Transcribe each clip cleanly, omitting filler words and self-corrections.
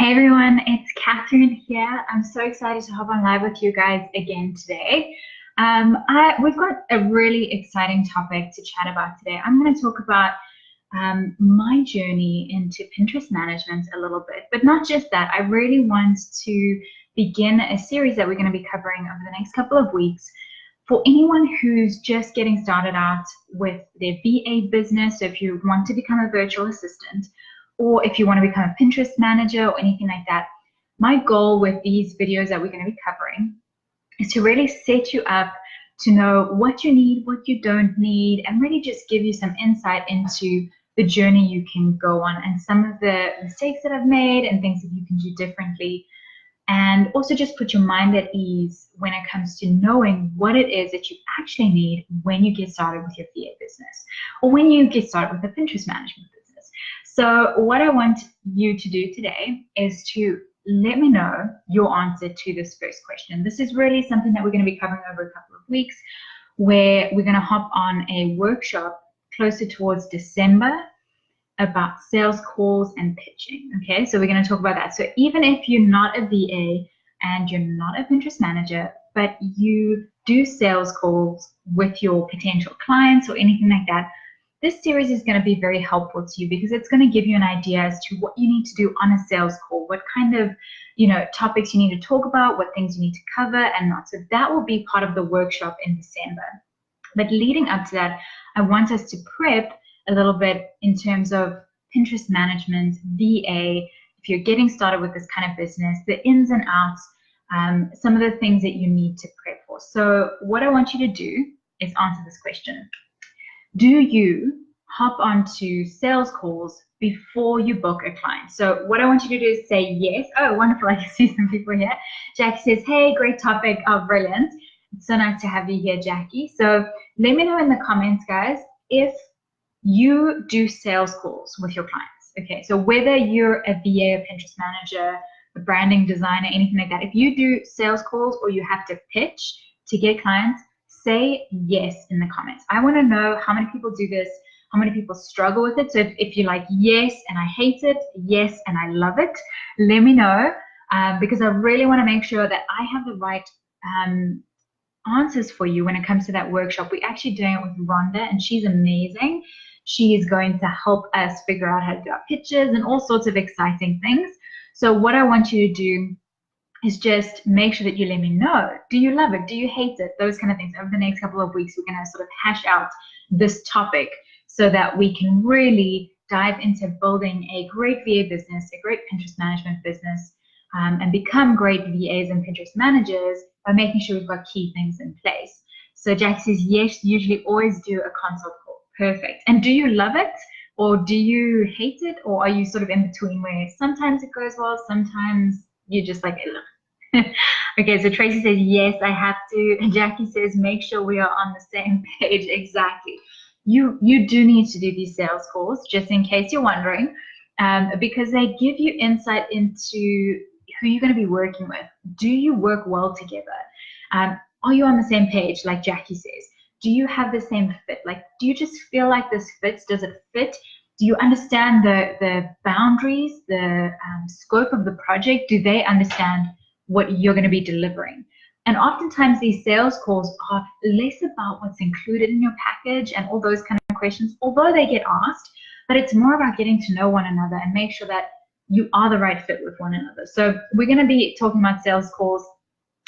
Hey everyone, it's Catherine here. I'm so excited to hop on live with you guys again today. We've got a really exciting topic to chat about today. I'm going to talk about my journey into Pinterest management a little bit, but not just that. I really want to begin a series that we're going to be covering over the next couple of weeks for anyone who's just getting started out with their VA business. So if you want to become a virtual assistant, or if you want to become a Pinterest manager or anything like that, my goal with these videos that we're going to be covering is to really set you up to know what you need, what you don't need, and really just give you some insight into the journey you can go on and some of the mistakes that I've made and things that you can do differently. And also just put your mind at ease when it comes to knowing what it is that you actually need when you get started with your VA business or when you get started with a Pinterest management business. So what I want you to do today is to let me know your answer to this first question. This is really something that we're going to be covering over a couple of weeks, where we're going to hop on a workshop closer towards December about sales calls and pitching. Okay, so we're going to talk about that. So even if you're not a VA and you're not a Pinterest manager, but you do sales calls with your potential clients or anything like that, this series is going to be very helpful to you because it's going to give you an idea as to what you need to do on a sales call, what kind of topics you need to talk about, what things you need to cover and not. So that will be part of the workshop in December. But leading up to that, I want us to prep a little bit in terms of Pinterest management, VA, if you're getting started with this kind of business, the ins and outs, some of the things that you need to prep for. So what I want you to do is answer this question. Do you hop onto sales calls before you book a client? So what I want you to do is say yes. Oh, wonderful. I can see some people here. Jackie says, hey, great topic. Oh, brilliant. It's so nice to have you here, Jackie. So let me know in the comments, guys, if you do sales calls with your clients. Okay, so whether you're a VA, a Pinterest manager, a branding designer, anything like that, if you do sales calls or you have to pitch to get clients, say yes in the comments. I want to know how many people do this, how many people struggle with it. So if you're like, yes, and I hate it, yes, and I love it, let me know because I really want to make sure that I have the right answers for you when it comes to that workshop. We're actually doing it with Rhonda, and she's amazing. She is going to help us figure out how to do our pitches and all sorts of exciting things. So what I want you to do is just make sure that you let me know. Do you love it? Do you hate it? Those kind of things. Over the next couple of weeks, we're going to sort of hash out this topic so that we can really dive into building a great VA business, a great Pinterest management business, and become great VAs and Pinterest managers by making sure we've got key things in place. So Jack says, yes, usually always do a consult call. Perfect. And do you love it? Or do you hate it? Or are you sort of in between where sometimes it goes well, sometimes you're just like, look. Okay, so Tracy says, yes, I have to. And Jackie says, make sure we are on the same page. Exactly. You do need to do these sales calls, just in case you're wondering, because they give you insight into who you're going to be working with. Do you work well together? Are you on the same page, like Jackie says? Do you have the same fit? Like, do you just feel like this fits? Does it fit? Do you understand the boundaries, the scope of the project? Do they understand what you're going to be delivering? And oftentimes these sales calls are less about what's included in your package and all those kind of questions, although they get asked, but it's more about getting to know one another and make sure that you are the right fit with one another. So we're going to be talking about sales calls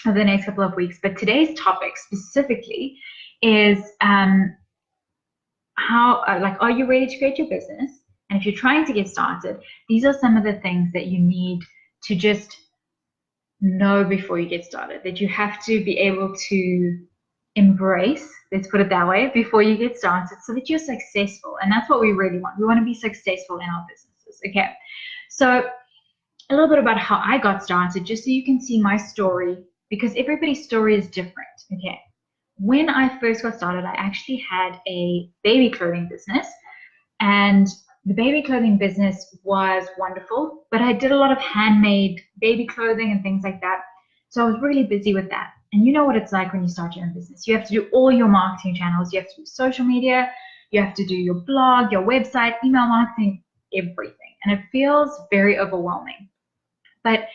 over the next couple of weeks, but today's topic specifically is are you ready to create your business? And if you're trying to get started, these are some of the things that you need to just know before you get started, that you have to be able to embrace, let's put it that way, before you get started so that you're successful. And that's what we really want. We want to be successful in our businesses. Okay, so a little bit about how I got started, just so you can see my story, because everybody's story is different. Okay, when I first got started, I actually had a baby clothing business, and the baby clothing business was wonderful, but I did a lot of handmade baby clothing and things like that. So I was really busy with that. And you know what it's like when you start your own business. You have to do all your marketing channels. You have to do social media. You have to do your blog, your website, email marketing, everything. And it feels very overwhelming. But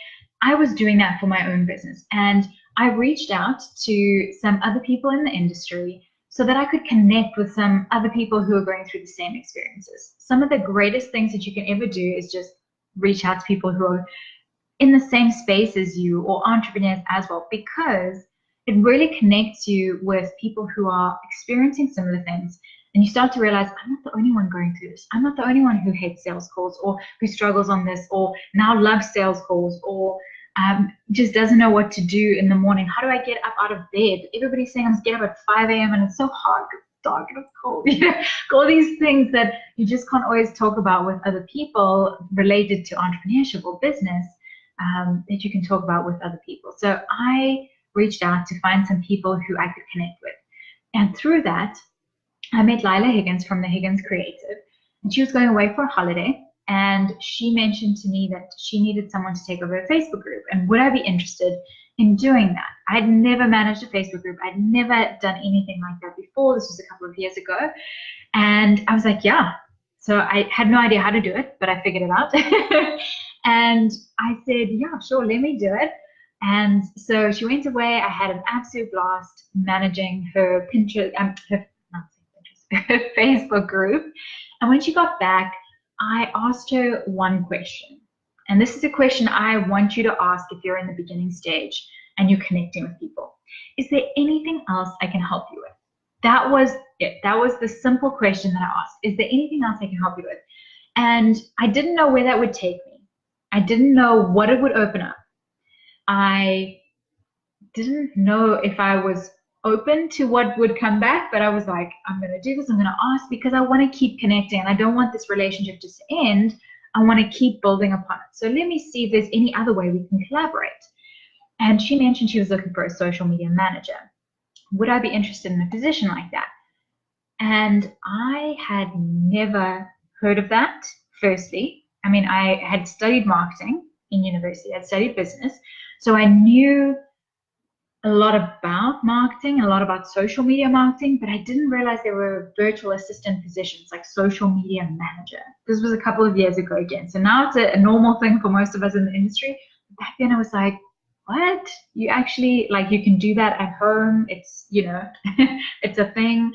I was doing that for my own business, and I reached out to some other people in the industry so that I could connect with some other people who are going through the same experiences. Some of the greatest things that you can ever do is just reach out to people who are in the same space as you, or entrepreneurs as well, because it really connects you with people who are experiencing similar things. And you start to realize, I'm not the only one going through this. I'm not the only one who hates sales calls, or who struggles on this, or now loves sales calls, or just doesn't know what to do in the morning. How do I get up out of bed? Everybody's saying I must get up at 5 a.m. and it's so hard. It's dark and it's cold. All these things that you just can't always talk about with other people related to entrepreneurship or business, that you can talk about with other people. So I reached out to find some people who I could connect with. And through that, I met Lila Higgins from the Higgins Creative, and she was going away for a holiday. And she mentioned to me that she needed someone to take over a Facebook group, and would I be interested in doing that? I'd never managed a Facebook group. I'd never done anything like that before. This was a couple of years ago. And I was like, yeah. So I had no idea how to do it, but I figured it out. And I said, yeah, sure, let me do it. And so she went away. I had an absolute blast managing her Pinterest, her Facebook group. And when she got back, I asked her one question. And this is a question I want you to ask if you're in the beginning stage and you're connecting with people. Is there anything else I can help you with? That was it. That was the simple question that I asked. Is there anything else I can help you with? And I didn't know where that would take me. I didn't know what it would open up. I didn't know if I was open to what would come back, but I was like, I'm going to do this. I'm going to ask because I want to keep connecting, and I don't want this relationship to end. I want to keep building upon it. So let me see if there's any other way we can collaborate. And she mentioned she was looking for a social media manager. Would I be interested in a position like that? And I had never heard of that, firstly. I mean, I had studied marketing in university. I'd studied business. So I knew a lot about marketing, a lot about social media marketing, but I didn't realize there were virtual assistant positions like social media manager. This was a couple of years ago again. So now it's a normal thing for most of us in the industry. Back then I was like, what? You actually, like, you can do that at home. It's, it's a thing.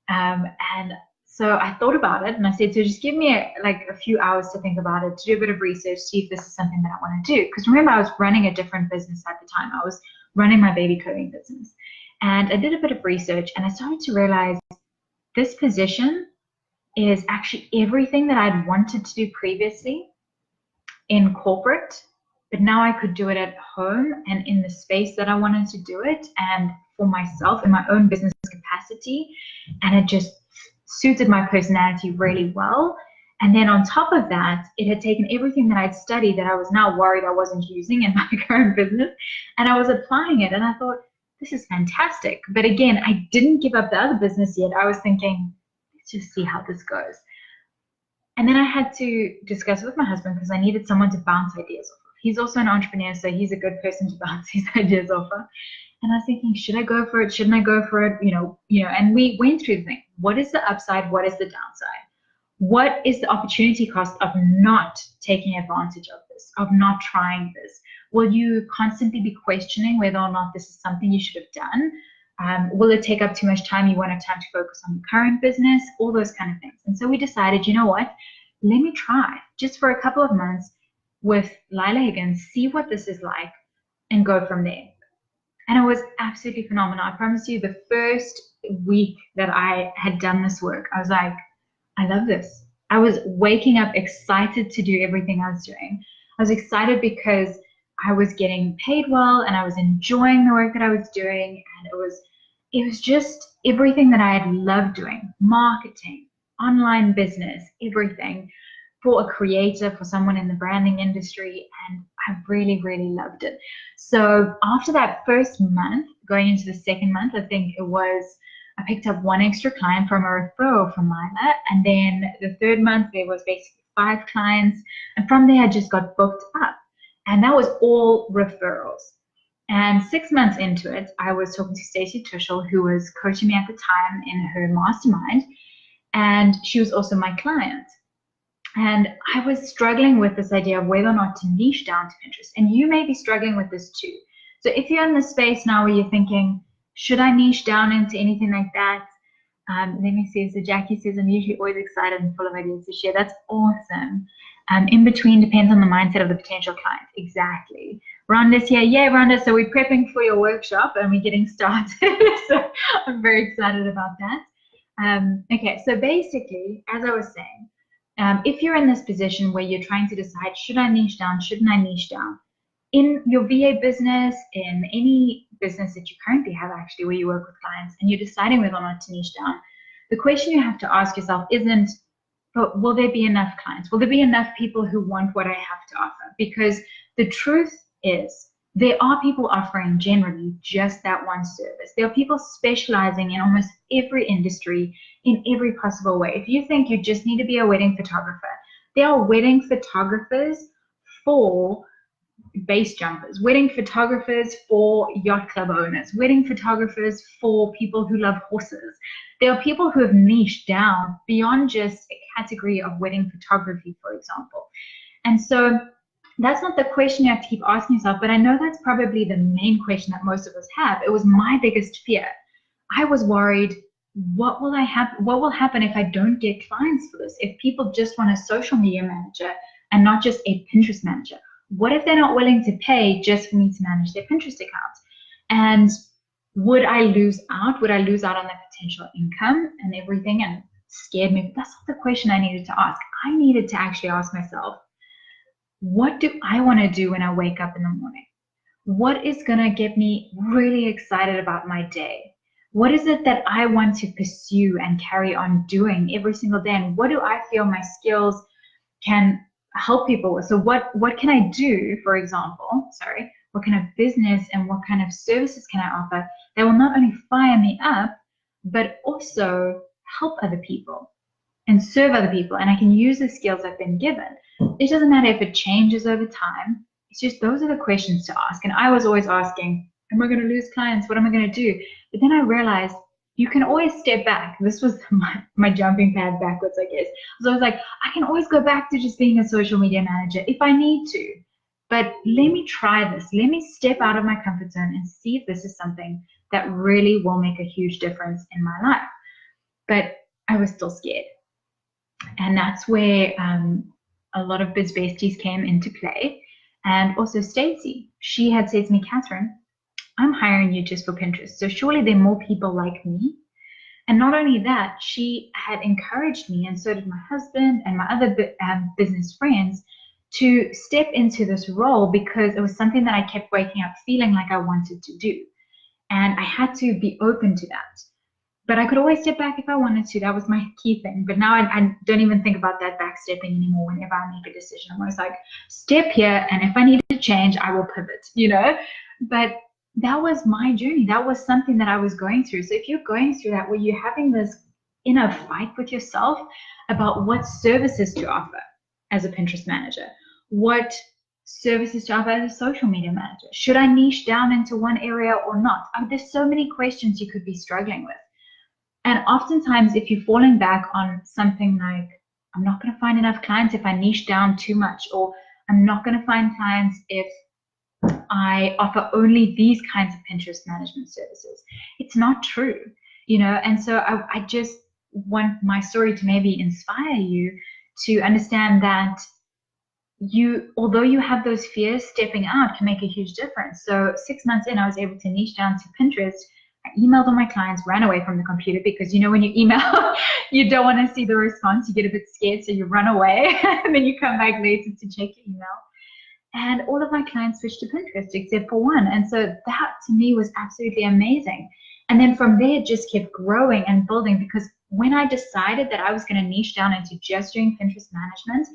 And so I thought about it, and I said, so just give me a few hours to think about it, to do a bit of research, see if this is something that I want to do. Because remember, I was running a different business at the time. I was running my baby clothing business. And I did a bit of research, and I started to realize this position is actually everything that I'd wanted to do previously in corporate, but now I could do it at home and in the space that I wanted to do it, and for myself in my own business capacity. And it just suited my personality really well. And then on top of that, it had taken everything that I'd studied that I was now worried I wasn't using in my current business, and I was applying it. And I thought, this is fantastic. But again, I didn't give up the other business yet. I was thinking, let's just see how this goes. And then I had to discuss it with my husband because I needed someone to bounce ideas off of. He's also an entrepreneur, so he's a good person to bounce his ideas off of. And I was thinking, should I go for it? Shouldn't I go for it? And we went through the thing. What is the upside? What is the downside? What is the opportunity cost of not taking advantage of this, of not trying this? Will you constantly be questioning whether or not this is something you should have done? Will it take up too much time? You won't have time to focus on the current business, all those kind of things. And so we decided, you know what? Let me try just for a couple of months with Lila Higgins, see what this is like, and go from there. And it was absolutely phenomenal. I promise you, the first week that I had done this work, I was like, I love this. I was waking up excited to do everything I was doing. I was excited because I was getting paid well and I was enjoying the work that I was doing. And it was just everything that I had loved doing: marketing, online business, everything, for a creator, for someone in the branding industry. And I really, really loved it. So after that first month, going into the second month, I think it was, I picked up one extra client from a referral from Lila. And then the third month, there was basically 5 clients. And from there, I just got booked up. And that was all referrals. And 6 months into it, I was talking to Stacey Tushel, who was coaching me at the time in her mastermind. And she was also my client. And I was struggling with this idea of whether or not to niche down to Pinterest. And you may be struggling with this too. So if you're in the space now where you're thinking, should I niche down into anything like that? Let me see. So Jackie says, I'm usually always excited and full of ideas to share. That's awesome. In between depends on the mindset of the potential client. Exactly. Rhonda's here. Yay, Rhonda. So we're prepping for your workshop and we're getting started. So I'm very excited about that. Okay, so basically, as I was saying, if you're in this position where you're trying to decide, should I niche down, shouldn't I niche down? In your VA business, in any business that you currently have actually where you work with clients and you're deciding whether or not to niche down, the question you have to ask yourself isn't, but will there be enough clients? Will there be enough people who want what I have to offer? Because the truth is, there are people offering generally just that one service. There are people specializing in almost every industry in every possible way. If you think you just need to be a wedding photographer, there are wedding photographers for base jumpers, wedding photographers for yacht club owners, wedding photographers for people who love horses. There are people who have niched down beyond just a category of wedding photography, for example. And so that's not the question you have to keep asking yourself, but I know that's probably the main question that most of us have. It was my biggest fear. I was worried, what will happen if I don't get clients for this? If people just want a social media manager and not just a Pinterest manager? What if they're not willing to pay just for me to manage their Pinterest account? And would I lose out? Would I lose out on the potential income and everything? And scared me. But that's not the question I needed to ask. I needed to actually ask myself, what do I want to do when I wake up in the morning? What is going to get me really excited about my day? What is it that I want to pursue and carry on doing every single day? And what do I feel my skills can help people with? So what can I do, for example, what kind of business and what kind of services can I offer that will not only fire me up, but also help other people and serve other people, and I can use the skills I've been given. It doesn't matter if it changes over time. It's just those are the questions to ask. And I was always asking, am I going to lose clients? What am I going to do? But then I realized you can always step back. This was my jumping pad backwards, I guess. So I was like, I can always go back to just being a social media manager if I need to. But let me try this. Let me step out of my comfort zone and see if this is something that really will make a huge difference in my life. But I was still scared. And that's where a lot of Biz Besties came into play. And also Stacey, she had said to me, Catherine, I'm hiring you just for Pinterest. So surely there are more people like me. And not only that, she had encouraged me, and so did my husband and my other business friends, to step into this role because it was something that I kept waking up feeling like I wanted to do. And I had to be open to that. But I could always step back if I wanted to. That was my key thing. But now I don't even think about that backstepping anymore whenever I make a decision. I'm always like, step here, and if I need to change, I will pivot, But that was my journey. That was something that I was going through. So if you're going through that, where you're having this inner fight with yourself about what services to offer as a Pinterest manager, what services to offer as a social media manager, should I niche down into one area or not? There's so many questions you could be struggling with. And oftentimes, if you're falling back on something like, I'm not going to find enough clients if I niche down too much, or I'm not going to find clients if I offer only these kinds of Pinterest management services. It's not true, and so I just want my story to maybe inspire you to understand that although you have those fears, stepping out can make a huge difference. So 6 months in, I was able to niche down to Pinterest. I emailed all my clients, ran away from the computer because when you email, you don't want to see the response. You get a bit scared, so you run away and then you come back later to check your email. And all of my clients switched to Pinterest except for one. And so that to me was absolutely amazing. And then from there, it just kept growing and building, because when I decided that I was going to niche down into just doing Pinterest management,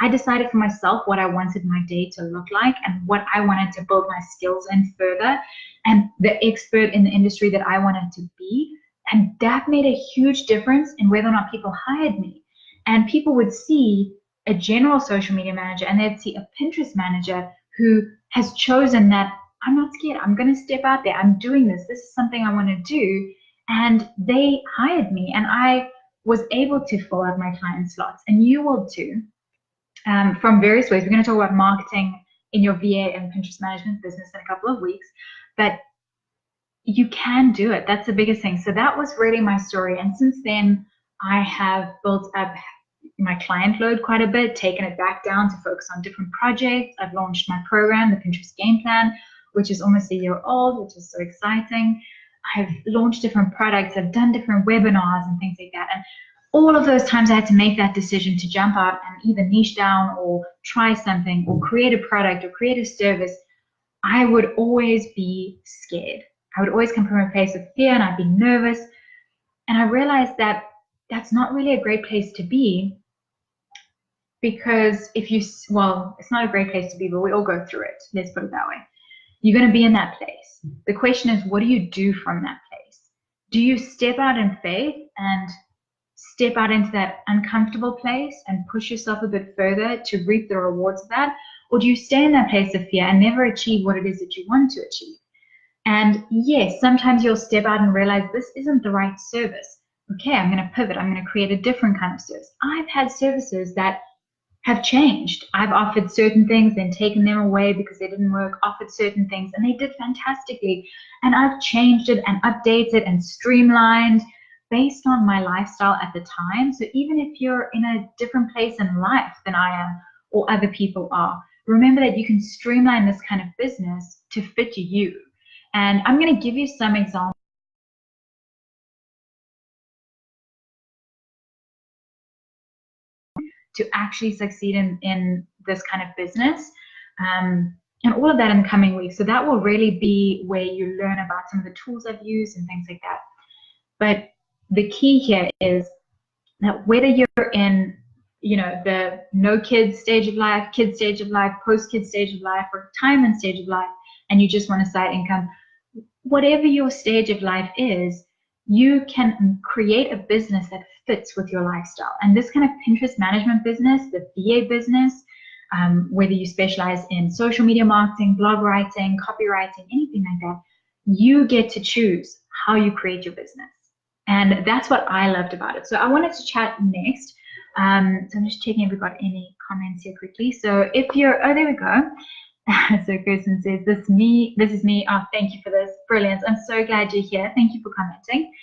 I decided for myself what I wanted my day to look like and what I wanted to build my skills in further, and the expert in the industry that I wanted to be. And that made a huge difference in whether or not people hired me. And people would see a general social media manager and they'd see a Pinterest manager who has chosen that, I'm not scared, I'm going to step out there, I'm doing this is something I want to do. And they hired me, and I was able to fill out my client slots, and you will too. from various ways. We're going to talk about marketing in your VA and Pinterest management business in a couple of weeks, but you can do it. That's the biggest thing. So that was really my story. And since then, I have built up my client load quite a bit, taken it back down to focus on different projects. I've launched my program, the Pinterest Game Plan, which is almost a year old, which is so exciting. I've launched different products. I've done different webinars and things like that. And all of those times I had to make that decision to jump out and either niche down or try something or create a product or create a service, I would always be scared. I would always come from a place of fear and I'd be nervous. And I realized that that's not really a great place to be, because well, it's not a great place to be, but we all go through it. Let's put it that way. You're going to be in that place. The question is, what do you do from that place? Do you step out in faith and step out into that uncomfortable place and push yourself a bit further to reap the rewards of that? Or do you stay in that place of fear and never achieve what it is that you want to achieve? And yes, sometimes you'll step out and realize this isn't the right service. Okay, I'm going to pivot. I'm going to create a different kind of service. I've had services that have changed. I've offered certain things, then taken them away because they didn't work, offered certain things, and they did fantastically. And I've changed it and updated and streamlined based on my lifestyle at the time. So even if you're in a different place in life than I am or other people are, remember that you can streamline this kind of business to fit you. And I'm going to give you some examples to actually succeed in this kind of business, and all of that in the coming weeks. So that will really be where you learn about some of the tools I've used and things like that. But the key here is that whether you're in, the no kids stage of life, kid stage of life, post-kid stage of life, or retirement stage of life, and you just want a side income, whatever your stage of life is, you can create a business that fits with your lifestyle. And this kind of Pinterest management business, the VA business, whether you specialize in social media marketing, blog writing, copywriting, anything like that, you get to choose how you create your business. And that's what I loved about it. So I wanted to chat next. So I'm just checking if we've got any comments here quickly. So if you're, oh, there we go. So Kirsten says, this is me. Oh, thank you for this. Brilliant. I'm so glad you're here. Thank you for commenting.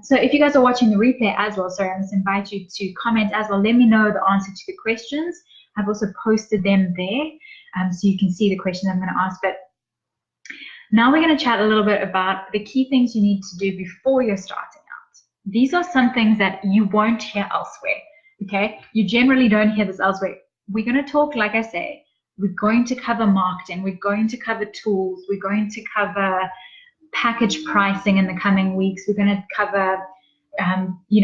So if you guys are watching the replay as well, sorry, I must invite you to comment as well. Let me know the answer to the questions. I've also posted them there, so you can see the questions I'm going to ask. But now we're going to chat a little bit about the key things you need to do before you're starting out. These are some things that you won't hear elsewhere, okay? You generally don't hear this elsewhere. We're going to talk, like I say, we're going to cover marketing, we're going to cover tools, we're going to cover package pricing in the coming weeks, we're going to cover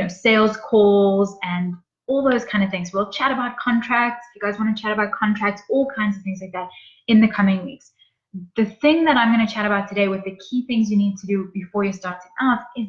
sales calls and all those kind of things. We'll chat about contracts, if you guys want to chat about contracts, all kinds of things like that in the coming weeks. The thing that I'm going to chat about today with the key things you need to do before you're starting out is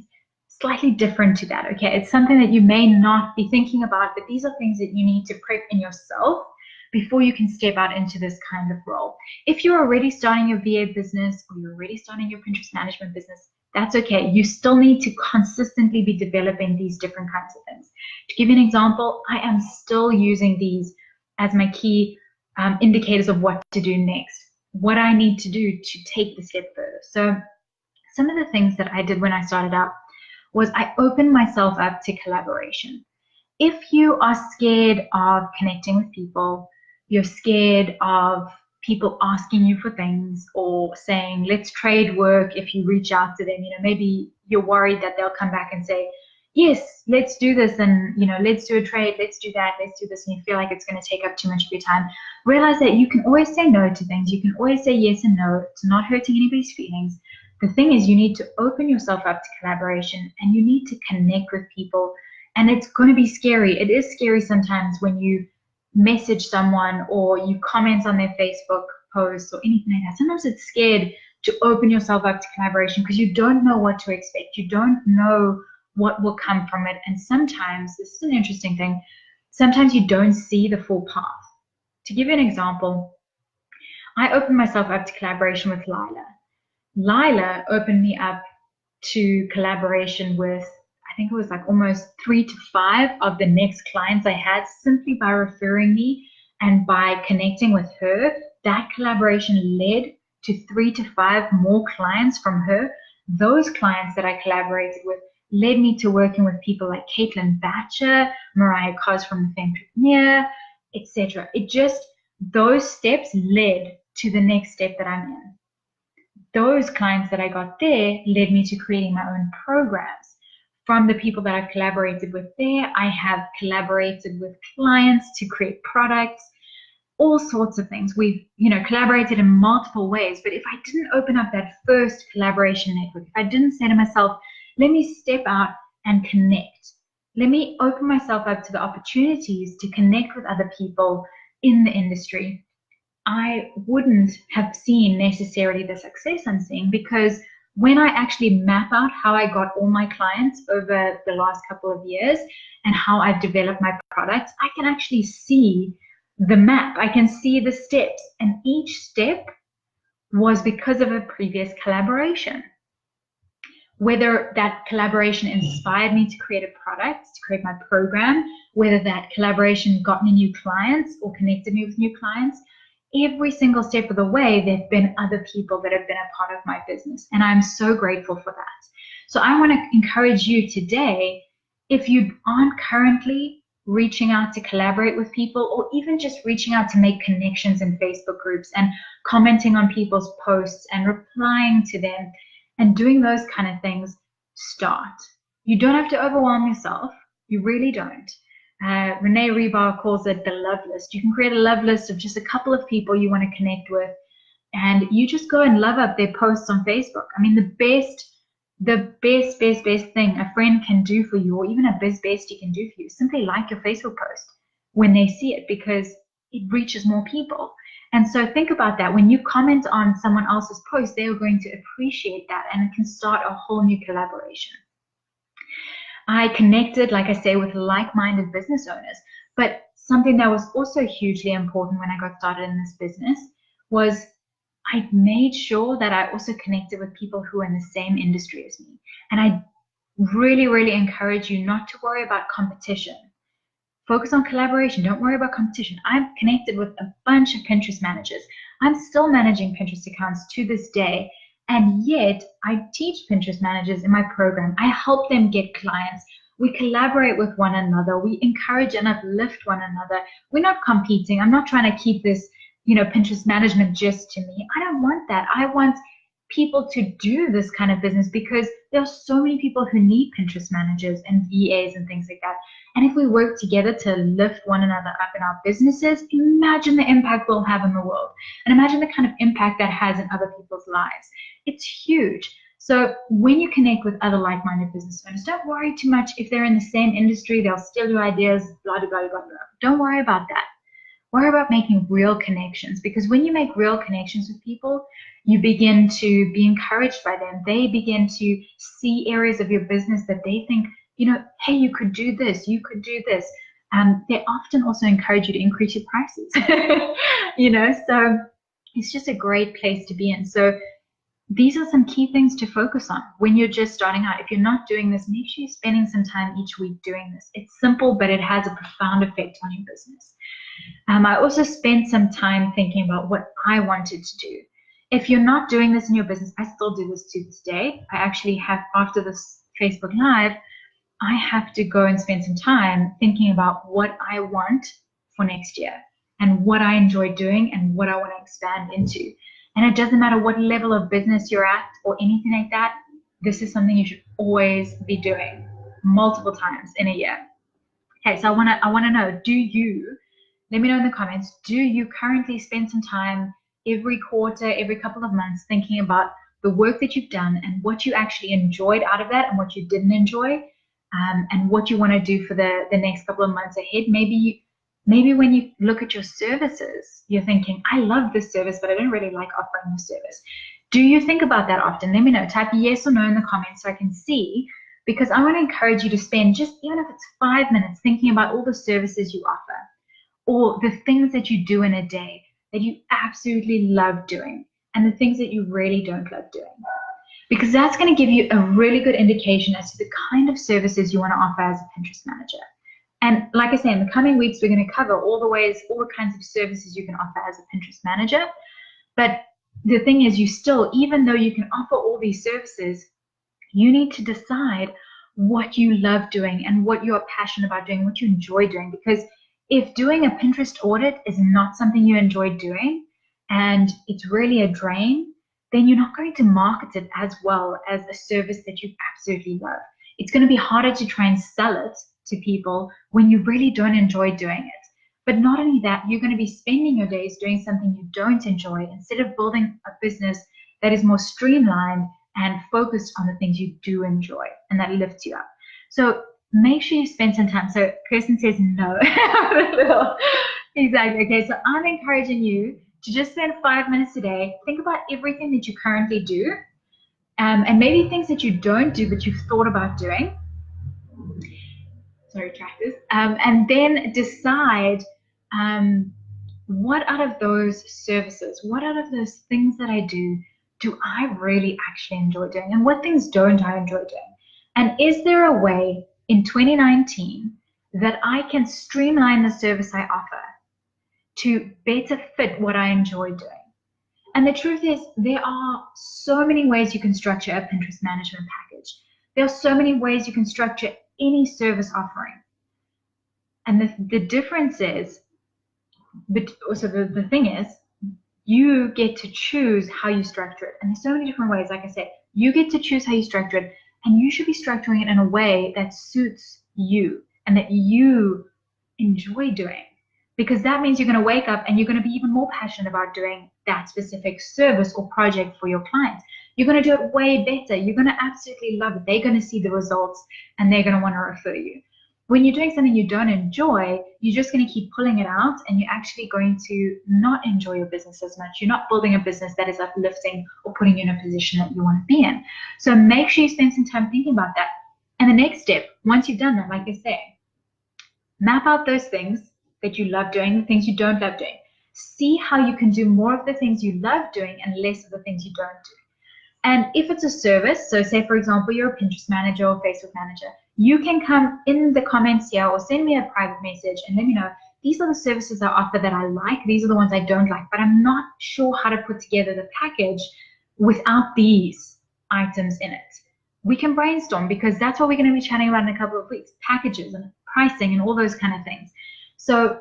slightly different to that, okay? It's something that you may not be thinking about, but these are things that you need to prep in yourself before you can step out into this kind of role. If you're already starting your VA business or you're already starting your Pinterest management business, that's okay. You still need to consistently be developing these different kinds of things. To give you an example, I am still using these as my key indicators of what to do next, what I need to do to take the step further. So some of the things that I did when I started out was I opened myself up to collaboration. If you are scared of connecting with people, you're scared of people asking you for things or saying, let's trade work if you reach out to them, maybe you're worried that they'll come back and say, yes, let's do this, and let's do a trade, let's do that, let's do this, and you feel like it's going to take up too much of your time. Realize that you can always say no to things. You can always say yes and no. It's not hurting anybody's feelings. The thing is, you need to open yourself up to collaboration, and you need to connect with people. And it's going to be scary. It is scary sometimes when you message someone or you comment on their Facebook posts or anything like that. Sometimes it's scared to open yourself up to collaboration because you don't know what to expect. You don't know what will come from it. And sometimes, this is an interesting thing, sometimes you don't see the full path. To give you an example, I opened myself up to collaboration with Lila. Lila opened me up to collaboration with, I think it was like almost 3 to 5 of the next clients I had simply by referring me and by connecting with her. That collaboration led to 3 to 5 more clients from her. Those clients that I collaborated with led me to working with people like Caitlin Batcher, Mariah Cos from The Femtrepreneur, etc. Those steps led to the next step that I'm in. Those clients that I got there led me to creating my own programs. From the people that I've collaborated with there, I have collaborated with clients to create products, all sorts of things. We've, collaborated in multiple ways. But if I didn't open up that first collaboration network, if I didn't say to myself, let me step out and connect, let me open myself up to the opportunities to connect with other people in the industry, I wouldn't have seen necessarily the success I'm seeing, because when I actually map out how I got all my clients over the last couple of years and how I've developed my products, I can actually see the map. I can see the steps, and each step was because of a previous collaboration. Whether that collaboration inspired me to create a product, to create my program, whether that collaboration got me new clients or connected me with new clients, every single step of the way, there have been other people that have been a part of my business. And I'm so grateful for that. So I want to encourage you today, if you aren't currently reaching out to collaborate with people, or even just reaching out to make connections in Facebook groups and commenting on people's posts and replying to them and doing those kind of things, start. You don't have to overwhelm yourself. You really don't. Renee Rebar calls it the love list. You can create a love list of just a couple of people you want to connect with, and you just go and love up their posts on Facebook. I mean, the best thing a friend can do for you, or even a bestie can do for you, simply like your Facebook post when they see it, because it reaches more people. And so think about that. When you comment on someone else's post, they are going to appreciate that, and it can start a whole new collaboration. I connected, like I say, with like-minded business owners. But something that was also hugely important when I got started in this business was I made sure that I also connected with people who are in the same industry as me. And I really, really encourage you not to worry about competition. Focus on collaboration. Don't worry about competition. I've connected with a bunch of Pinterest managers. I'm still managing Pinterest accounts to this day. And yet I teach Pinterest managers in my program. I help them get clients. We collaborate with one another. We encourage and uplift one another. We're not competing. I'm not trying to keep this, Pinterest management just to me. I don't want that. I want people to do this kind of business, because there are so many people who need Pinterest managers and VAs and things like that. And if we work together to lift one another up in our businesses, imagine the impact we'll have in the world, and imagine the kind of impact that has in other people's lives. It's huge. So when you connect with other like-minded business owners, don't worry too much if they're in the same industry, they'll steal your ideas, blah, blah, blah, blah, blah. Don't worry about that. Worry about making real connections, because when you make real connections with people, you begin to be encouraged by them. They begin to see areas of your business that they think, hey, you could do this, you could do this. They often also encourage you to increase your prices, so it's just a great place to be in. So these are some key things to focus on when you're just starting out. If you're not doing this, make sure you're spending some time each week doing this. It's simple, but it has a profound effect on your business. I also spent some time thinking about what I wanted to do. If you're not doing this in your business, I still do this to this day. I actually have, after this Facebook Live, I have to go and spend some time thinking about what I want for next year and what I enjoy doing and what I want to expand into. And it doesn't matter what level of business you're at or anything like that. This is something you should always be doing multiple times in a year. Okay, so I want to know, let me know in the comments, do you currently spend some time every quarter, every couple of months thinking about the work that you've done and what you actually enjoyed out of that and what you didn't enjoy, and what you want to do for the next couple of months ahead? Maybe when you look at your services, you're thinking, I love this service, but I don't really like offering this service. Do you think about that often? Let me know. Type yes or no in the comments so I can see, because I want to encourage you to spend just, even if it's 5 minutes, thinking about all the services you offer, or the things that you do in a day that you absolutely love doing, and the things that you really don't love doing. because that's going to give you a really good indication as to the kind of services you want to offer as a Pinterest manager. And like I say, in the coming weeks, we're going to cover all the kinds of services you can offer as a Pinterest manager. But the thing is, you still, even though you can offer all these services, you need to decide what you love doing and what you're passionate about doing, what you enjoy doing. Because if doing a Pinterest audit is not something you enjoy doing and it's really a drain, then you're not going to market it as well as a service that you absolutely love. It's going to be harder to try and sell it to people when you really don't enjoy doing it. But not only that, you're going to be spending your days doing something you don't enjoy instead of building a business that is more streamlined and focused on the things you do enjoy and that lifts you up. So make sure you spend some time. So Kirsten says no. Exactly. Okay, so I'm encouraging you to just spend 5 minutes a day. Think about everything that you currently do, and maybe things that you don't do but you've thought about doing. Sorry, tractors. And then decide what out of those services, what out of those things that I do I really actually enjoy doing, and what things don't I enjoy doing? And is there a way in 2019 that I can streamline the service I offer to better fit what I enjoy doing? And the truth is, there are so many ways you can structure a Pinterest management package. There are so many ways you can structure any service offering. And the difference is, but also the thing is, you get to choose how you structure it. And there's so many different ways. Like I said, you get to choose how you structure it, and you should be structuring it in a way that suits you and that you enjoy doing. Because that means you're going to wake up and you're going to be even more passionate about doing that specific service or project for your clients. You're going to do it way better. You're going to absolutely love it. They're going to see the results and they're going to want to refer you. When you're doing something you don't enjoy, you're just going to keep pulling it out, and you're actually going to not enjoy your business as much. You're not building a business that is uplifting or putting you in a position that you want to be in. So make sure you spend some time thinking about that. And the next step, once you've done that, like I say, map out those things that you love doing, the things you don't love doing. See how you can do more of the things you love doing and less of the things you don't do. And if it's a service, so say, for example, you're a Pinterest manager or Facebook manager, you can come in the comments here or send me a private message and let me know, these are the services I offer that I like, these are the ones I don't like, but I'm not sure how to put together the package without these items in it. We can brainstorm, because that's what we're going to be chatting about in a couple of weeks, packages and pricing and all those kind of things. So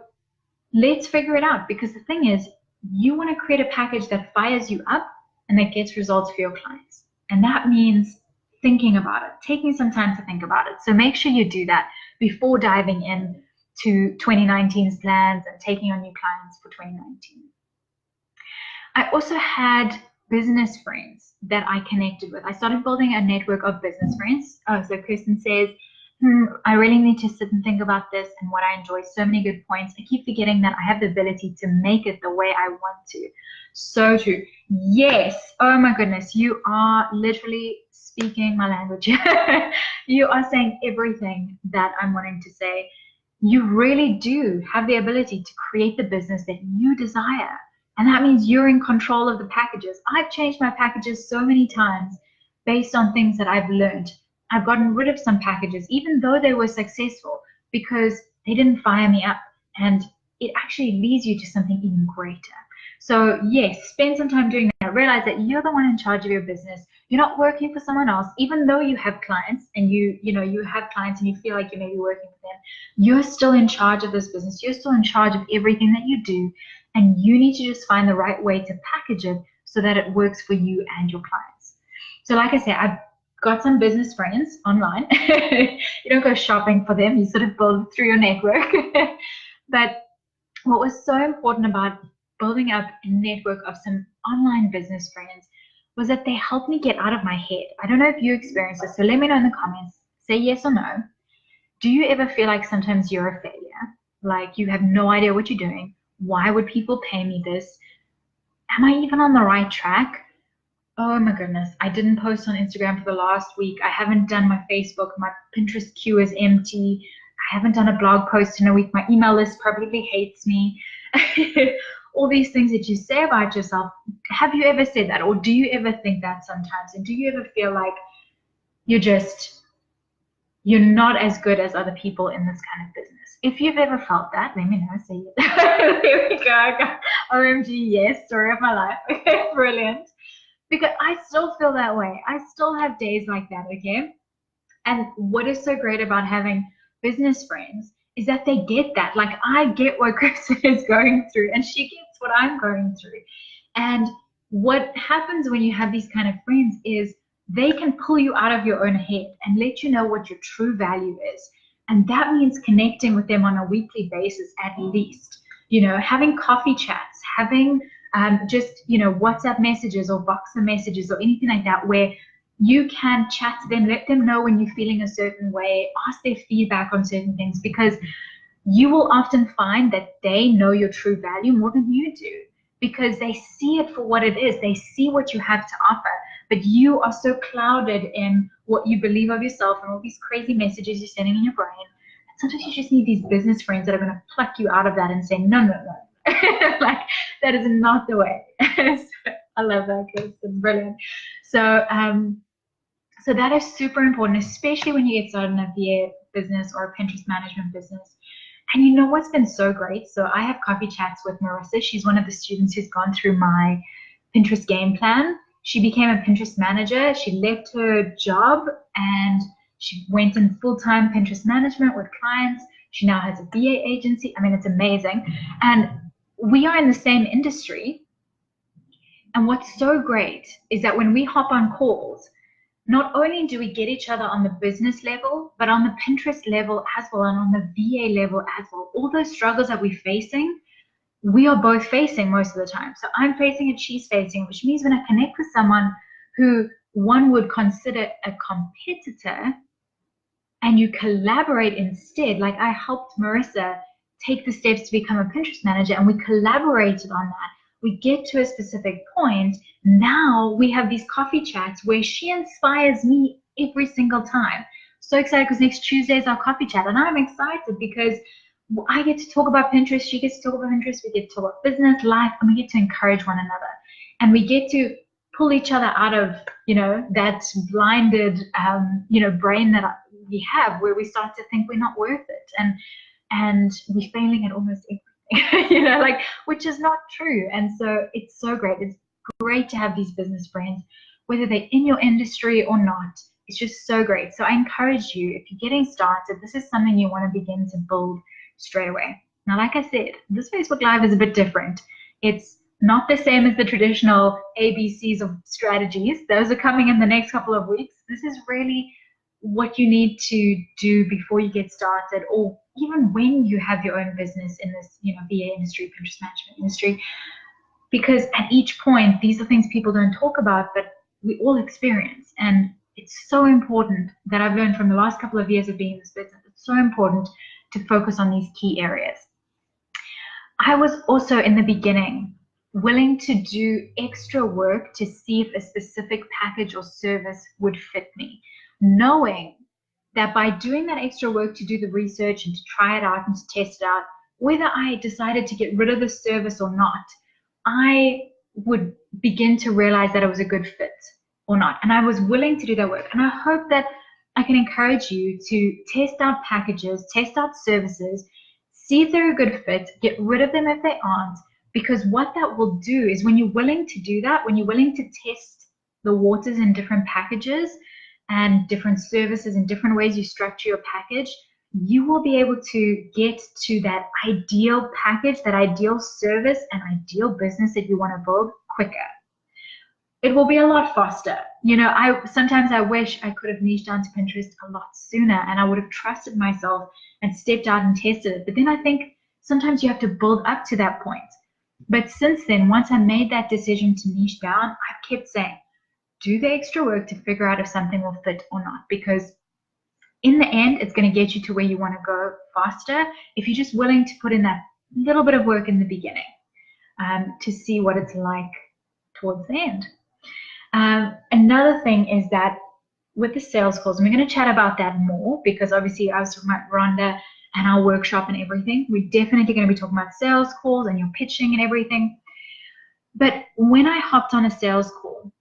let's figure it out, because the thing is, you want to create a package that fires you up and that gets results for your clients. And that means thinking about it, taking some time to think about it. So make sure you do that before diving in to 2019's plans and taking on new clients for 2019. I also had business friends that I connected with. I started building a network of business friends. So Kirsten says, I really need to sit and think about this and what I enjoy. So many good points. I keep forgetting that I have the ability to make it the way I want to. So true. Yes. Oh my goodness. You are literally speaking my language. You are saying everything that I'm wanting to say. You really do have the ability to create the business that you desire. And that means you're in control of the packages. I've changed my packages so many times based on things that I've learned. I've gotten rid of some packages, even though they were successful, because they didn't fire me up, and it actually leads you to something even greater. So yes, spend some time doing that. Realize that you're the one in charge of your business. You're not working for someone else, even though you have clients and you have clients and you feel like you may be working for them. You're still in charge of this business. You're still in charge of everything that you do, and you need to just find the right way to package it so that it works for you and your clients. So like I said, I've got some business friends online. You don't go shopping for them, you sort of build through your network. But what was so important about building up a network of some online business friends was that they helped me get out of my head. I don't know if you experience this, so let me know in the comments. Say yes or no. Do you ever feel like sometimes you're a failure? Like you have no idea what you're doing? Why would people pay me this? Am I even on the right track? Oh my goodness, I didn't post on Instagram for the last week. I haven't done my Facebook. My Pinterest queue is empty. I haven't done a blog post in a week. My email list probably hates me. all these things that you say about yourself. Have you ever said that, or do you ever think that sometimes? And do you ever feel like you're not as good as other people in this kind of business? If you've ever felt that, let me know. Say it. There we go. I got OMG, yes, story of my life. Okay, brilliant. Because I still feel that way. I still have days like that, okay? And what is so great about having business friends is that they get that. Like, I get what Kristen is going through, and she gets what I'm going through. And what happens when you have these kind of friends is they can pull you out of your own head and let you know what your true value is. And that means connecting with them on a weekly basis at least. Having coffee chats, having just, WhatsApp messages or Voxer messages or anything like that, where you can chat to them, let them know when you're feeling a certain way, ask their feedback on certain things, because you will often find that they know your true value more than you do, because they see it for what it is. They see what you have to offer, but you are so clouded in what you believe of yourself and all these crazy messages you're sending in your brain. Sometimes you just need these business friends that are going to pluck you out of that and say, no, no, no. Like, that is not the way. I love that, Chris. It's brilliant. So that is super important, especially when you get started in a VA business or a Pinterest management business. And you know what's been so great? So I have coffee chats with Marissa. She's one of the students who's gone through my Pinterest game plan. She became a Pinterest manager. She left her job and she went in full-time Pinterest management with clients. She now has a VA agency. I mean, it's amazing. And we are in the same industry. And what's so great is that when we hop on calls, not only do we get each other on the business level, but on the Pinterest level as well, and on the VA level as well. All those struggles that we're facing, we are both facing most of the time. So I'm facing it, she's facing, which means when I connect with someone who one would consider a competitor, and you collaborate instead, like I helped Marissa take the steps to become a Pinterest manager, and we collaborated on that. We get to a specific point. Now we have these coffee chats where she inspires me every single time. So excited because next Tuesday is our coffee chat, and I'm excited because I get to talk about Pinterest, she gets to talk about Pinterest, we get to talk about business, life, and we get to encourage one another. And we get to pull each other out of, that blinded, brain that we have, where we start to think we're not worth it, and we're failing at almost everything, which is not true. And so it's so great. It's great to have these business friends, whether they're in your industry or not. It's just so great. So I encourage you, if you're getting started, this is something you want to begin to build straight away. Now, like I said, this Facebook Live is a bit different. It's not the same as the traditional ABCs of strategies. Those are coming in the next couple of weeks. This is really what you need to do before you get started, or even when you have your own business in this, VA industry, Pinterest management industry. Because at each point, these are things people don't talk about, but we all experience. And it's so important that I've learned from the last couple of years of being in this business. It's so important to focus on these key areas. I was also in the beginning willing to do extra work to see if a specific package or service would fit me, knowing that by doing that extra work to do the research and to try it out and to test it out, whether I decided to get rid of the service or not, I would begin to realize that it was a good fit or not. And I was willing to do that work. And I hope that I can encourage you to test out packages, test out services, see if they're a good fit, get rid of them if they aren't, because what that will do is when you're willing to do that, when you're willing to test the waters in different packages and different services and different ways you structure your package, you will be able to get to that ideal package, that ideal service and ideal business that you want to build quicker. It will be a lot faster. Sometimes I wish I could have niched down to Pinterest a lot sooner, and I would have trusted myself and stepped out and tested it. But then I think sometimes you have to build up to that point. But since then, once I made that decision to niche down, I've kept saying, do the extra work to figure out if something will fit or not, because in the end, it's going to get you to where you want to go faster if you're just willing to put in that little bit of work in the beginning to see what it's like towards the end. Another thing is that with the sales calls, and we're going to chat about that more, because obviously I was talking about Rhonda and our workshop and everything. We're definitely going to be talking about sales calls and your pitching and everything. But when I hopped on a sales call,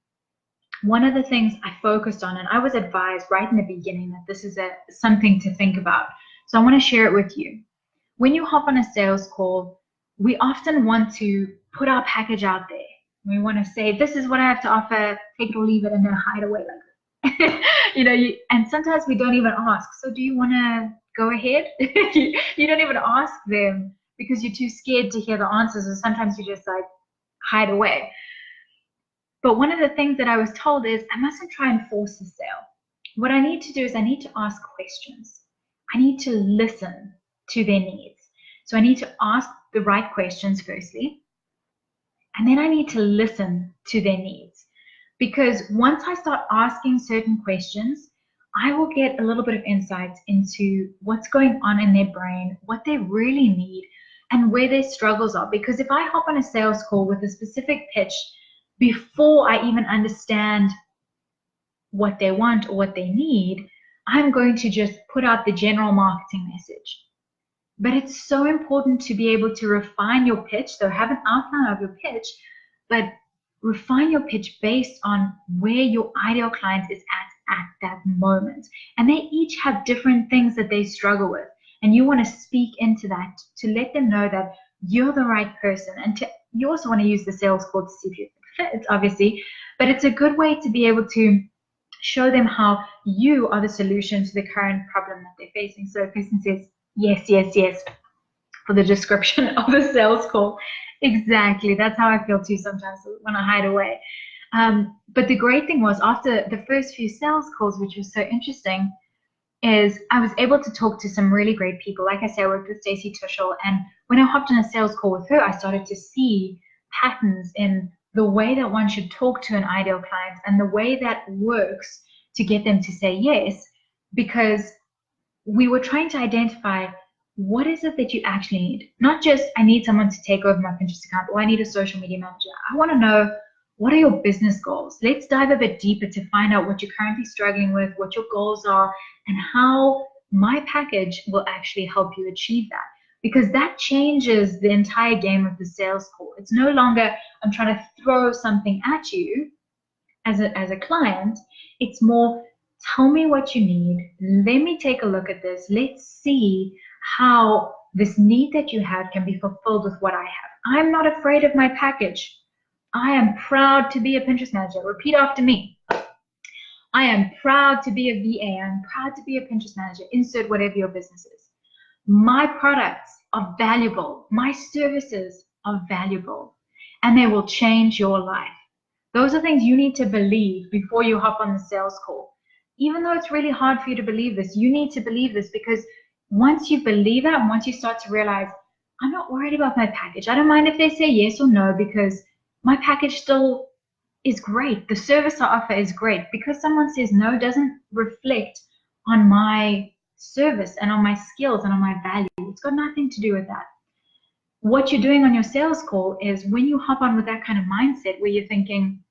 one of the things I focused on, and I was advised right in the beginning that this is something to think about. So I want to share it with you. When you hop on a sales call, we often want to put our package out there. We want to say, this is what I have to offer, take it or leave it, and then hide away like that. And sometimes we don't even ask. So do you want to go ahead? You don't even ask them because you're too scared to hear the answers, or sometimes you just like hide away. But one of the things that I was told is I mustn't try and force the sale. What I need to do is I need to ask questions. I need to listen to their needs. So I need to ask the right questions firstly, and then I need to listen to their needs. Because once I start asking certain questions, I will get a little bit of insight into what's going on in their brain, what they really need, and where their struggles are. Because if I hop on a sales call with a specific pitch before I even understand what they want or what they need, I'm going to just put out the general marketing message. But it's so important to be able to refine your pitch. So have an outline of your pitch, but refine your pitch based on where your ideal client is at that moment. And they each have different things that they struggle with. And you want to speak into that to let them know that you're the right person. And you also want to use the sales call to see if you fit, obviously. But it's a good way to be able to show them how you are the solution to the current problem that they're facing. So a person says, yes, yes, yes, for the description of the sales call. Exactly. That's how I feel too sometimes when I hide away. But the great thing was after the first few sales calls, which was so interesting, is I was able to talk to some really great people. Like I said, I worked with Stacey Tushel, and when I hopped on a sales call with her, I started to see patterns in the way that one should talk to an ideal client and the way that works to get them to say yes, because we were trying to identify what is it that you actually need. Not just, I need someone to take over my Pinterest account, or I need a social media manager. I want to know, what are your business goals? Let's dive a bit deeper to find out what you're currently struggling with, what your goals are, and how my package will actually help you achieve that. Because that changes the entire game of the sales call. It's no longer, I'm trying to throw something at you as a client. It's more, tell me what you need. Let me take a look at this. Let's see how this need that you have can be fulfilled with what I have. I'm not afraid of my package. I am proud to be a Pinterest manager. Repeat after me. I am proud to be a VA. I'm proud to be a Pinterest manager. Insert whatever your business is. My products are valuable. My services are valuable, and they will change your life. Those are things you need to believe before you hop on the sales call. Even though it's really hard for you to believe this, you need to believe this, because once you believe that, and once you start to realize, I'm not worried about my package. I don't mind if they say yes or no, because my package still is great. The service I offer is great. Because someone says no doesn't reflect on my service and on my skills and on my value. It's got nothing to do with that. What you're doing on your sales call is when you hop on with that kind of mindset where you're thinking,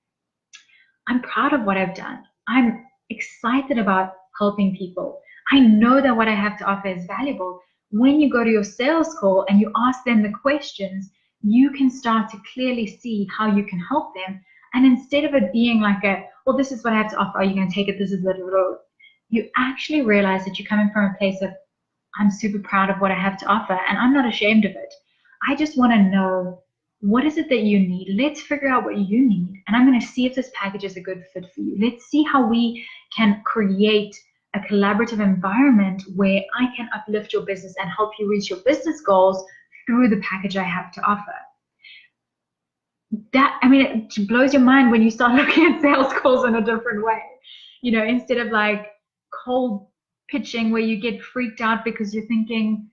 I'm proud of what I've done. I'm excited about helping people. I know that what I have to offer is valuable. When you go to your sales call and you ask them the questions, you can start to clearly see how you can help them. And instead of it being like well, this is what I have to offer, are you going to take it? This is the road. You actually realize that you're coming from a place of, I'm super proud of what I have to offer, and I'm not ashamed of it. I just want to know, what is it that you need? Let's figure out what you need, and I'm going to see if this package is a good fit for you. Let's see how we can create a collaborative environment where I can uplift your business and help you reach your business goals through the package I have to offer. That, I mean, it blows your mind when you start looking at sales calls in a different way. Instead of like cold pitching where you get freaked out because you're thinking,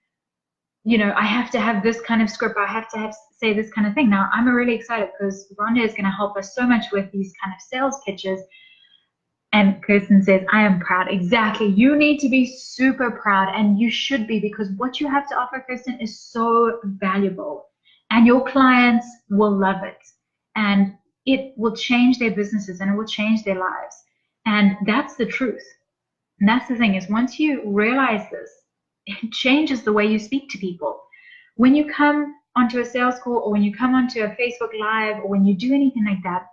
I have to have this kind of script, I have to say this kind of thing. Now, I'm really excited because Rhonda is going to help us so much with these kind of sales pitches. And Kirsten says, I am proud. Exactly. You need to be super proud, and you should be, because what you have to offer, Kirsten, is so valuable, and your clients will love it, and it will change their businesses, and it will change their lives. And that's the truth. And that's the thing, is once you realize this, it changes the way you speak to people. When you come onto a sales call, or when you come onto a Facebook Live, or when you do anything like that,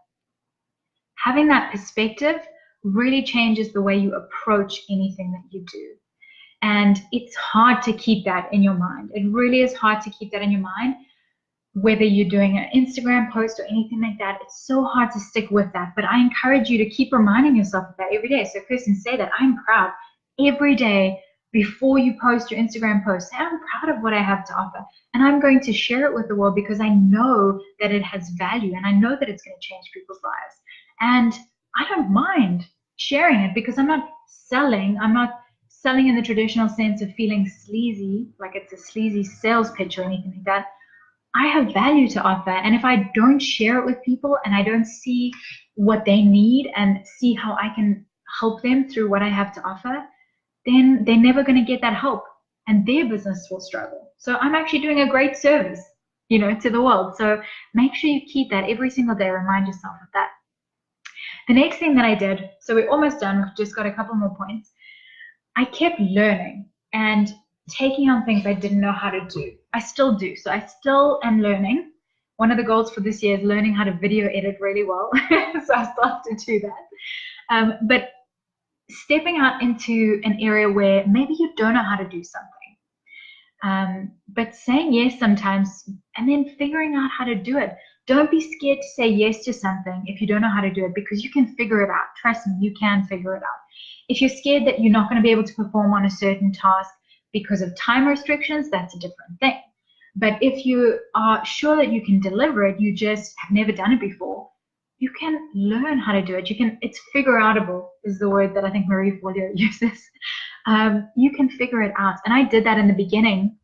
having that perspective really changes the way you approach anything that you do. And it's hard to keep that in your mind. It really is hard to keep that in your mind, whether you're doing an Instagram post or anything like that. It's so hard to stick with that. But I encourage you to keep reminding yourself of that every day. So Kirsten, say that I'm proud every day. Before you post your Instagram post, say, I'm proud of what I have to offer. And I'm going to share it with the world because I know that it has value, and I know that it's going to change people's lives. And I don't mind sharing it because I'm not selling. I'm not selling in the traditional sense of feeling sleazy, like it's a sleazy sales pitch or anything like that. I have value to offer. And if I don't share it with people and I don't see what they need and see how I can help them through what I have to offer, then they're never going to get that help and their business will struggle. So I'm actually doing a great service, to the world. So make sure you keep that every single day. Remind yourself of that. The next thing that I did, so we're almost done. We've just got a couple more points. I kept learning and taking on things I didn't know how to do. I still do. So I still am learning. One of the goals for this year is learning how to video edit really well. So I still have to do that. But stepping out into an area where maybe you don't know how to do something, but saying yes sometimes and then figuring out how to do it. Don't be scared to say yes to something if you don't know how to do it, because you can figure it out. Trust me, you can figure it out. If you're scared that you're not going to be able to perform on a certain task because of time restrictions, that's a different thing. But if you are sure that you can deliver it, you just have never done it before, you can learn how to do it. It's figure outable is the word that I think Marie Forleo uses. You can figure it out. And I did that in the beginning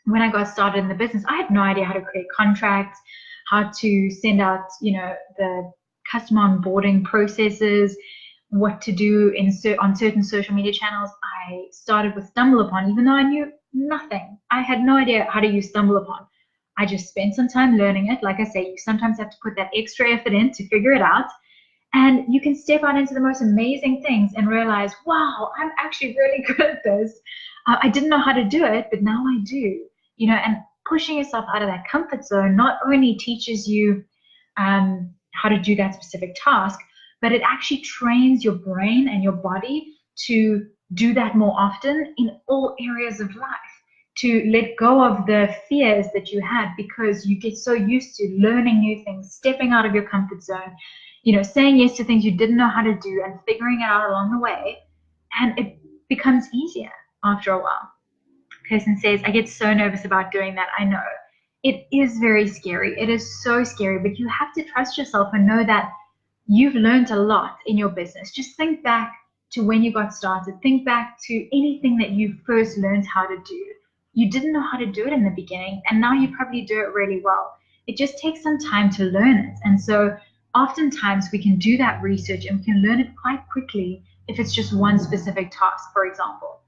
when I got started in the business. I had no idea how to create contracts, how to send out, the customer onboarding processes, what to do on certain social media channels. I started with StumbleUpon, even though I knew nothing. I had no idea how to use StumbleUpon. I just spent some time learning it. Like I say, you sometimes have to put that extra effort in to figure it out. And you can step out into the most amazing things and realize, wow, I'm actually really good at this. I didn't know how to do it, but now I do. And pushing yourself out of that comfort zone not only teaches you how to do that specific task, but it actually trains your brain and your body to do that more often in all areas of life, to let go of the fears that you had because you get so used to learning new things, stepping out of your comfort zone, saying yes to things you didn't know how to do and figuring it out along the way. And it becomes easier after a while. Kirsten says, I get so nervous about doing that. I know. It is very scary. It is so scary, but you have to trust yourself and know that you've learned a lot in your business. Just think back to when you got started. Think back to anything that you first learned how to do. You didn't know how to do it in the beginning, and now you probably do it really well. It just takes some time to learn it. And so oftentimes we can do that research and we can learn it quite quickly if it's just one specific task, for example.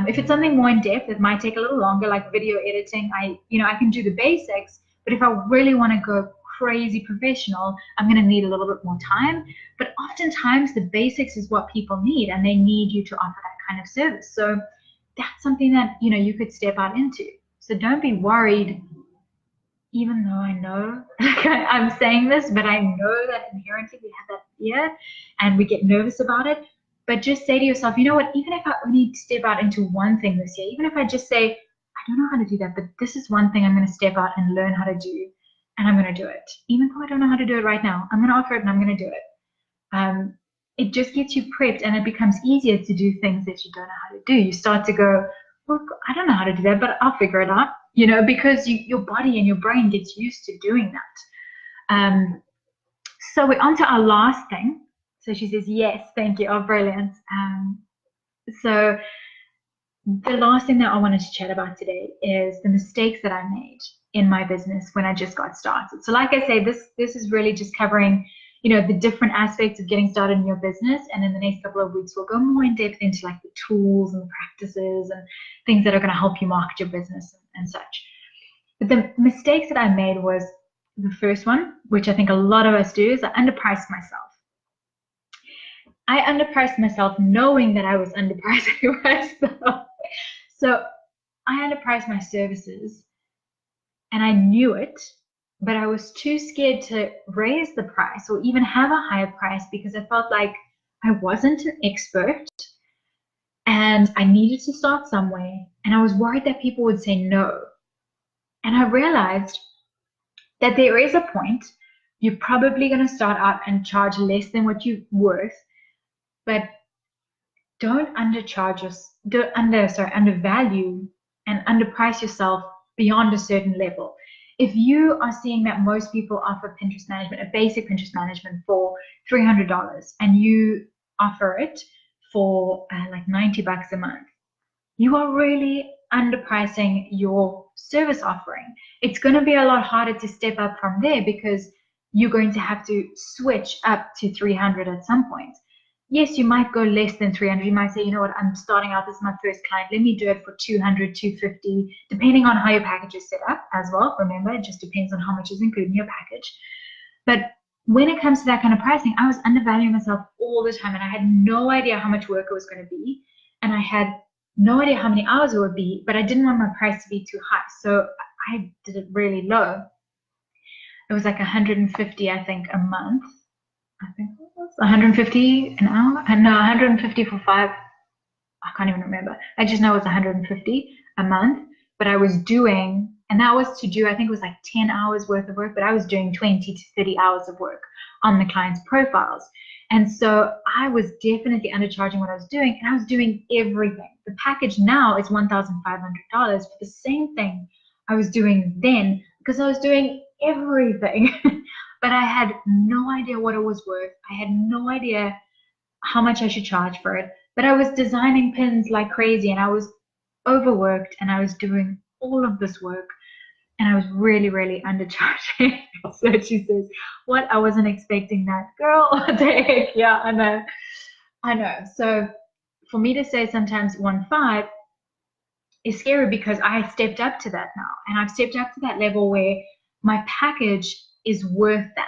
If it's something more in depth, it might take a little longer, like video editing. I can do the basics, but if I really want to go crazy professional, I'm going to need a little bit more time. But oftentimes the basics is what people need, and they need you to offer that kind of service. So that's something that you could step out into. So don't be worried, even though I know I'm saying this, but I know that inherently we have that fear and we get nervous about it. But just say to yourself, you know what, even if I only step out into one thing this year, even if I just say, I don't know how to do that, but this is one thing I'm going to step out and learn how to do, and I'm going to do it. Even though I don't know how to do it right now, I'm going to offer it and I'm going to do it. It just gets you prepped, and it becomes easier to do things that you don't know how to do. You start to go, look, I don't know how to do that, but I'll figure it out, because your body and your brain gets used to doing that. So we're on to our last thing. So she says, yes, thank you. Oh, brilliant. So the last thing that I wanted to chat about today is the mistakes that I made in my business when I just got started. So like I say, this is really just covering, the different aspects of getting started in your business. And in the next couple of weeks, we'll go more in depth into like the tools and the practices and things that are going to help you market your business and such. But the mistakes that I made was the first one, which I think a lot of us do, is I underpriced myself. I underpriced myself knowing that I was underpricing myself. So I underpriced my services and I knew it, but I was too scared to raise the price or even have a higher price because I felt like I wasn't an expert and I needed to start somewhere. And I was worried that people would say no. And I realized that there is a point you're probably going to start out and charge less than what you're worth, but don't undervalue and underprice yourself beyond a certain level. If you are seeing that most people offer Pinterest management, a basic Pinterest management for $300, and you offer it for like $90 a month, you are really underpricing your service offering. It's going to be a lot harder to step up from there because you're going to have to switch up to 300 at some point. Yes, you might go less than 300. You might say, you know what, I'm starting out, this is my first client. Let me do it for 200, 250, depending on how your package is set up as well. Remember, it just depends on how much is included in your package. But when it comes to that kind of pricing, I was undervaluing myself all the time, and I had no idea how much work it was going to be. And I had no idea how many hours it would be, but I didn't want my price to be too high. So I did it really low. It was like 150, I think, a month. I think it was 150 an hour. And no, 150 for 5. I can't even remember. I just know it was 150 a month. But I was doing, and that was to do, I think it was like 10 hours worth of work, but I was doing 20 to 30 hours of work on the client's profiles. And so I was definitely undercharging what I was doing, and I was doing everything. The package now is $1,500 for the same thing I was doing then because I was doing everything. But I had no idea what it was worth. I had no idea how much I should charge for it. But I was designing pins like crazy, and I was overworked, and I was doing all of this work, and I was really, really undercharging. So she says, what? I wasn't expecting that. Girl, what the heck? Yeah, I know. So for me to say sometimes 1.5 is scary because I stepped up to that now, and I've stepped up to that level where my package is worth that.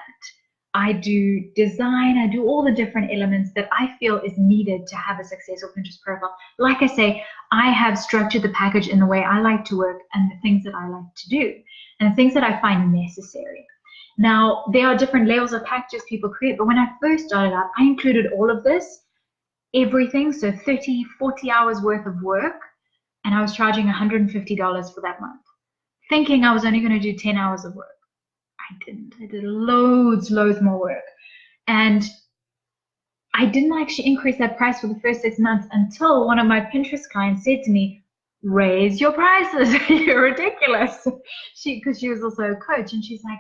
I do design, I do all the different elements that I feel is needed to have a successful Pinterest profile. Like I say, I have structured the package in the way I like to work and the things that I like to do and the things that I find necessary. Now, there are different levels of packages people create, but when I first started out, I included all of this, everything, so 30, 40 hours worth of work, and I was charging $150 for that month, thinking I was only going to do 10 hours of work. I didn't. I did loads more work. And I didn't actually increase that price for the first 6 months until one of my Pinterest clients said to me, raise your prices. You're ridiculous. Because she was also a coach, and she's like,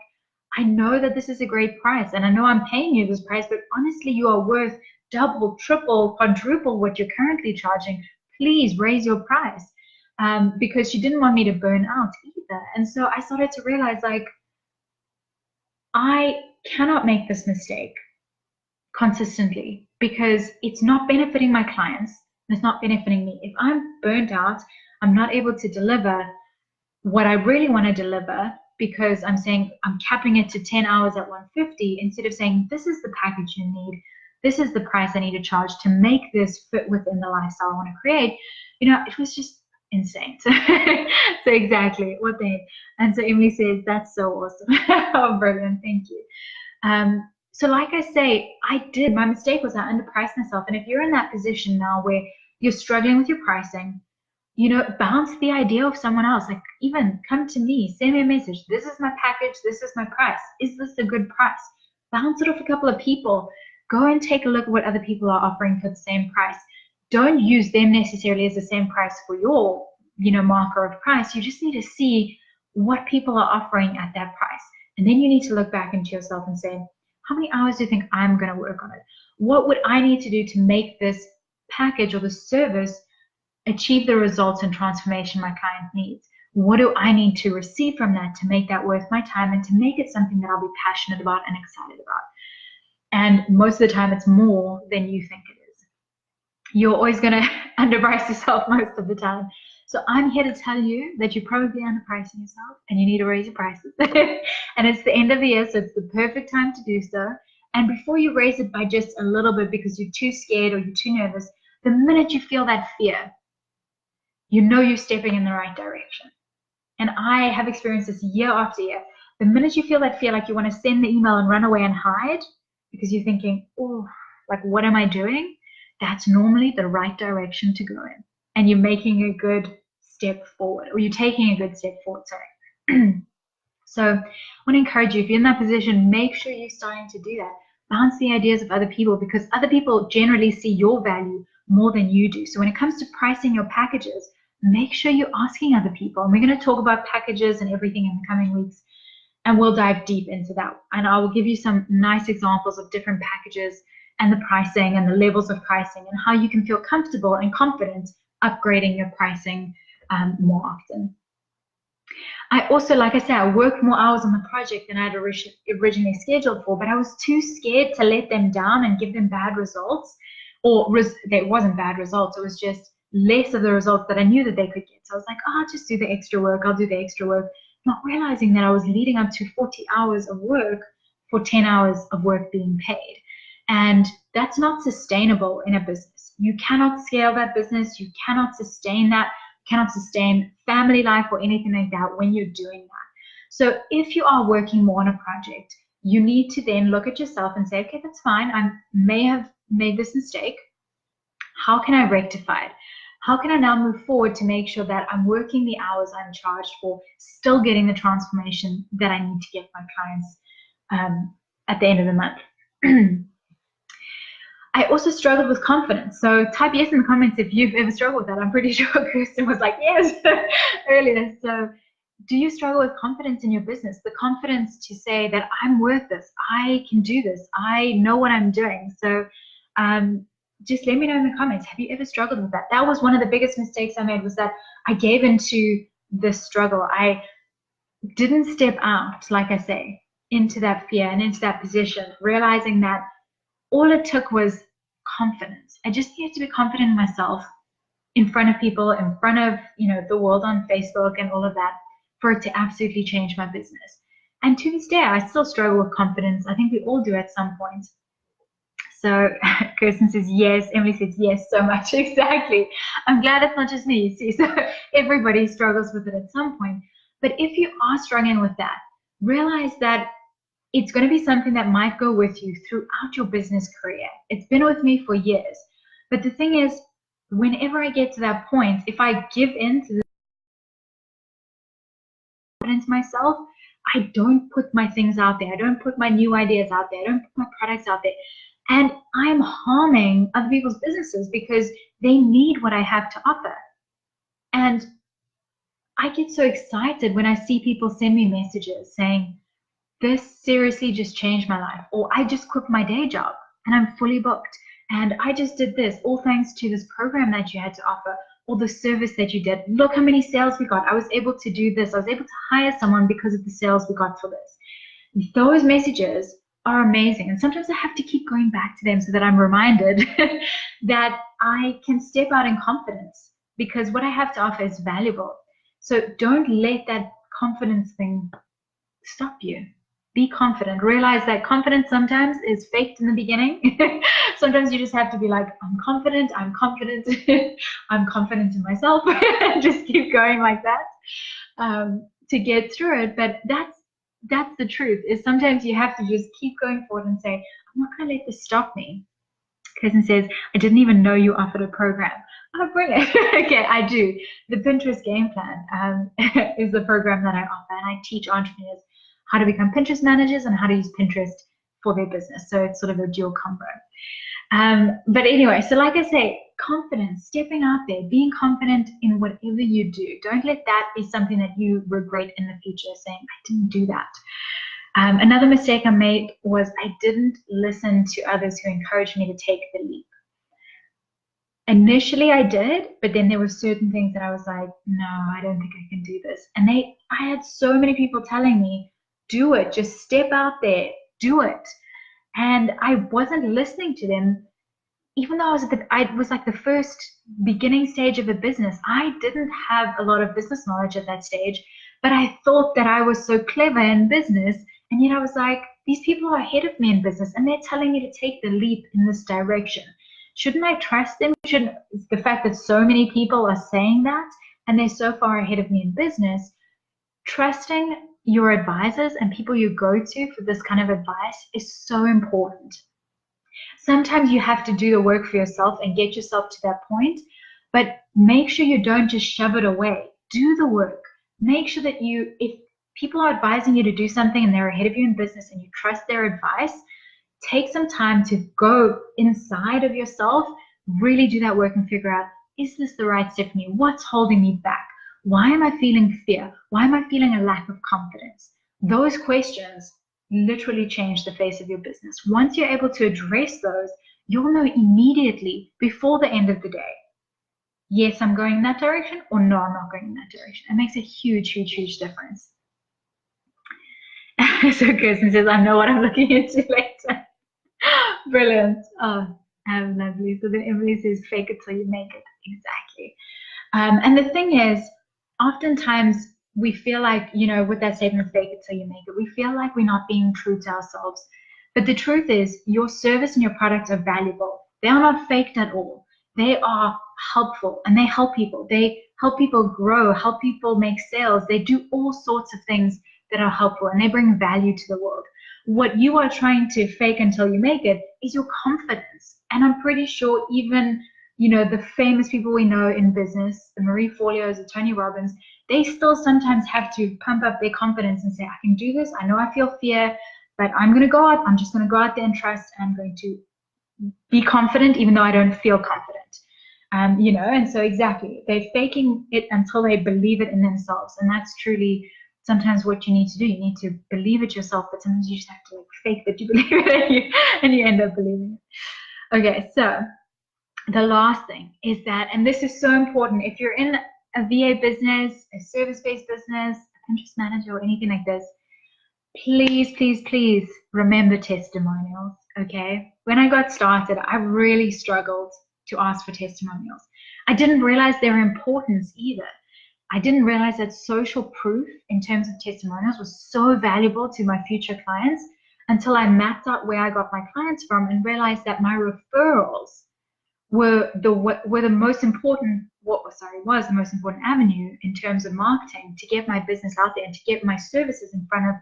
I know that this is a great price, and I know I'm paying you this price, but honestly, you are worth double, triple, quadruple what you're currently charging. Please raise your price. Because she didn't want me to burn out either. And so I started to realize, like, I cannot make this mistake consistently because it's not benefiting my clients. It's not benefiting me. If I'm burnt out, I'm not able to deliver what I really want to deliver because I'm saying I'm capping it to 10 hours at 150 instead of saying this is the package you need. This is the price I need to charge to make this fit within the lifestyle I want to create. You know, it was just insane. So exactly what they. And so Emily says, that's so awesome. Oh, brilliant. Thank you. So like I say, my mistake was I underpriced myself. And if you're in that position now where you're struggling with your pricing, you know, bounce the idea of someone else. Like, even come to me, send me a message. This is my package. This is my price. Is this a good price? Bounce it off a couple of people. Go and take a look at what other people are offering for the same price. Don't use them necessarily as the same price for your, you know, marker of price. You just need to see what people are offering at that price. And then you need to look back into yourself and say, how many hours do you think I'm going to work on it? What would I need to do to make this package or the service achieve the results and transformation my client needs? What do I need to receive from that to make that worth my time and to make it something that I'll be passionate about and excited about? And most of the time, it's more than you think it is. You're always going to underprice yourself most of the time. So I'm here to tell you that you're probably underpricing yourself and you need to raise your prices. And it's the end of the year, so it's the perfect time to do so. And before you raise it by just a little bit because you're too scared or you're too nervous, the minute you feel that fear, you know you're stepping in the right direction. And I have experienced this year after year. The minute you feel that fear, like you want to send the email and run away and hide because you're thinking, oh, like, what am I doing? That's normally the right direction to go in. And you're making a good step forward, or you're taking a good step forward, sorry. So I want to encourage you, if you're in that position, make sure you're starting to do that. Bounce the ideas of other people, because other people generally see your value more than you do. So when it comes to pricing your packages, make sure you're asking other people. And we're going to talk about packages and everything in the coming weeks, and we'll dive deep into that. And I will give you some nice examples of different packages and the pricing and the levels of pricing and how you can feel comfortable and confident upgrading your pricing more often. I also, like I said, I worked more hours on the project than I had originally scheduled for, but I was too scared to let them down and give them bad results. Or it wasn't bad results, it was just less of the results that I knew that they could get. So I was like, oh, I'll just do the extra work, I'll do the extra work, not realizing that I was leading up to 40 hours of work for 10 hours of work being paid. And that's not sustainable in a business. You cannot scale that business, you cannot sustain that, cannot sustain family life or anything like that when you're doing that. So if you are working more on a project, you need to then look at yourself and say, okay, that's fine. I may have made this mistake. How can I rectify it? How can I now move forward to make sure that I'm working the hours I'm charged for, still getting the transformation that I need to get my clients at the end of the month? I also struggled with confidence. So type yes in the comments if you've ever struggled with that. I'm pretty sure Kirsten was like, yes, earlier. So do you struggle with confidence in your business? The confidence to say that I'm worth this, I can do this, I know what I'm doing. So just let me know in the comments, have you ever struggled with that? That was one of the biggest mistakes I made, was that I gave into this struggle. I didn't step out, like I say, into that fear and into that position, realizing that all it took was confidence. I just needed to be confident in myself, in front of people, in front of, you know, the world on Facebook and all of that, for it to absolutely change my business. And to this day, I still struggle with confidence. I think we all do at some point. So Kirsten says yes. Emily says yes so much. Exactly. I'm glad it's not just me. You see, so everybody struggles with it at some point. But if you are struggling with that, realize that it's going to be something that might go with you throughout your business career. It's been with me for years. But the thing is, whenever I get to that point, if I give in to the confidence myself, I don't put my things out there. I don't put my new ideas out there. I don't put my products out there. And I'm harming other people's businesses because they need what I have to offer. And I get so excited when I see people send me messages saying, this seriously just changed my life, or I just quit my day job and I'm fully booked, and I just did this all thanks to this program that you had to offer, or the service that you did. Look how many sales we got. I was able to do this. I was able to hire someone because of the sales we got for this. Those messages are amazing, and sometimes I have to keep going back to them so that I'm reminded that I can step out in confidence, because what I have to offer is valuable. So don't let that confidence thing stop you. Be confident. Realize that confidence sometimes is faked in the beginning. Sometimes you just have to be like, I'm confident, I'm confident, I'm confident in myself. Just keep going like that to get through it. But that's the truth, is sometimes you have to just keep going forward and say, I'm not going to let this stop me. Kirsten says, I didn't even know you offered a program. Oh, brilliant. Okay, I do. The Pinterest Game Plan is the program that I offer, and I teach entrepreneurs how to become Pinterest managers and how to use Pinterest for their business. So it's sort of a dual combo. But anyway, so like I say, confidence, stepping out there, being confident in whatever you do. Don't let that be something that you regret in the future, saying, I didn't do that. Another mistake I made was I didn't listen to others who encouraged me to take the leap. Initially I did, but then there were certain things that I was like, no, I don't think I can do this. And I had so many people telling me, do it, just step out there, do it. And I wasn't listening to them, even though I was like the first beginning stage of a business. I didn't have a lot of business knowledge at that stage, but I thought that I was so clever in business. And yet I was like, these people are ahead of me in business and they're telling me to take the leap in this direction. Shouldn't I trust them? Shouldn't the fact that so many people are saying that and they're so far ahead of me in business, trusting your advisors and people you go to for this kind of advice is so important. Sometimes you have to do the work for yourself and get yourself to that point, but make sure you don't just shove it away. Do the work. Make sure that if people are advising you to do something and they're ahead of you in business and you trust their advice, take some time to go inside of yourself, really do that work and figure out, is this the right step for me? What's holding me back? Why am I feeling fear? Why am I feeling a lack of confidence? Those questions literally change the face of your business. Once you're able to address those, you'll know immediately before the end of the day, yes, I'm going in that direction, or no, I'm not going in that direction. It makes a huge, huge, huge difference. So Kirsten says, I know what I'm looking into later. Brilliant. Oh, lovely. So then Emily says, fake it till you make it. Exactly. And the thing is, oftentimes we feel like, with that statement, fake it till you make it, we feel like we're not being true to ourselves. But the truth is, your service and your products are valuable. They are not faked at all. They are helpful and they help people. They help people grow, help people make sales. They do all sorts of things that are helpful and they bring value to the world. What you are trying to fake until you make it is your confidence. And I'm pretty sure even, the famous people we know in business, the Marie Forleos, the Tony Robbins, they still sometimes have to pump up their confidence and say, I can do this. I know I feel fear, but I'm going to go out. I'm just going to go out there and trust. And I'm going to be confident even though I don't feel confident. And so exactly, they're faking it until they believe it in themselves. And that's truly sometimes what you need to do. You need to believe it yourself, but sometimes you just have to fake that you believe it and you end up believing it. Okay, so the last thing is that, and this is so important, if you're in a VA business, a service-based business, a Pinterest manager, or anything like this, please, please, please remember testimonials, okay? When I got started, I really struggled to ask for testimonials. I didn't realize their importance either. I didn't realize that social proof in terms of testimonials was so valuable to my future clients until I mapped out where I got my clients from and realized that my referrals was the most important avenue in terms of marketing to get my business out there and to get my services in front of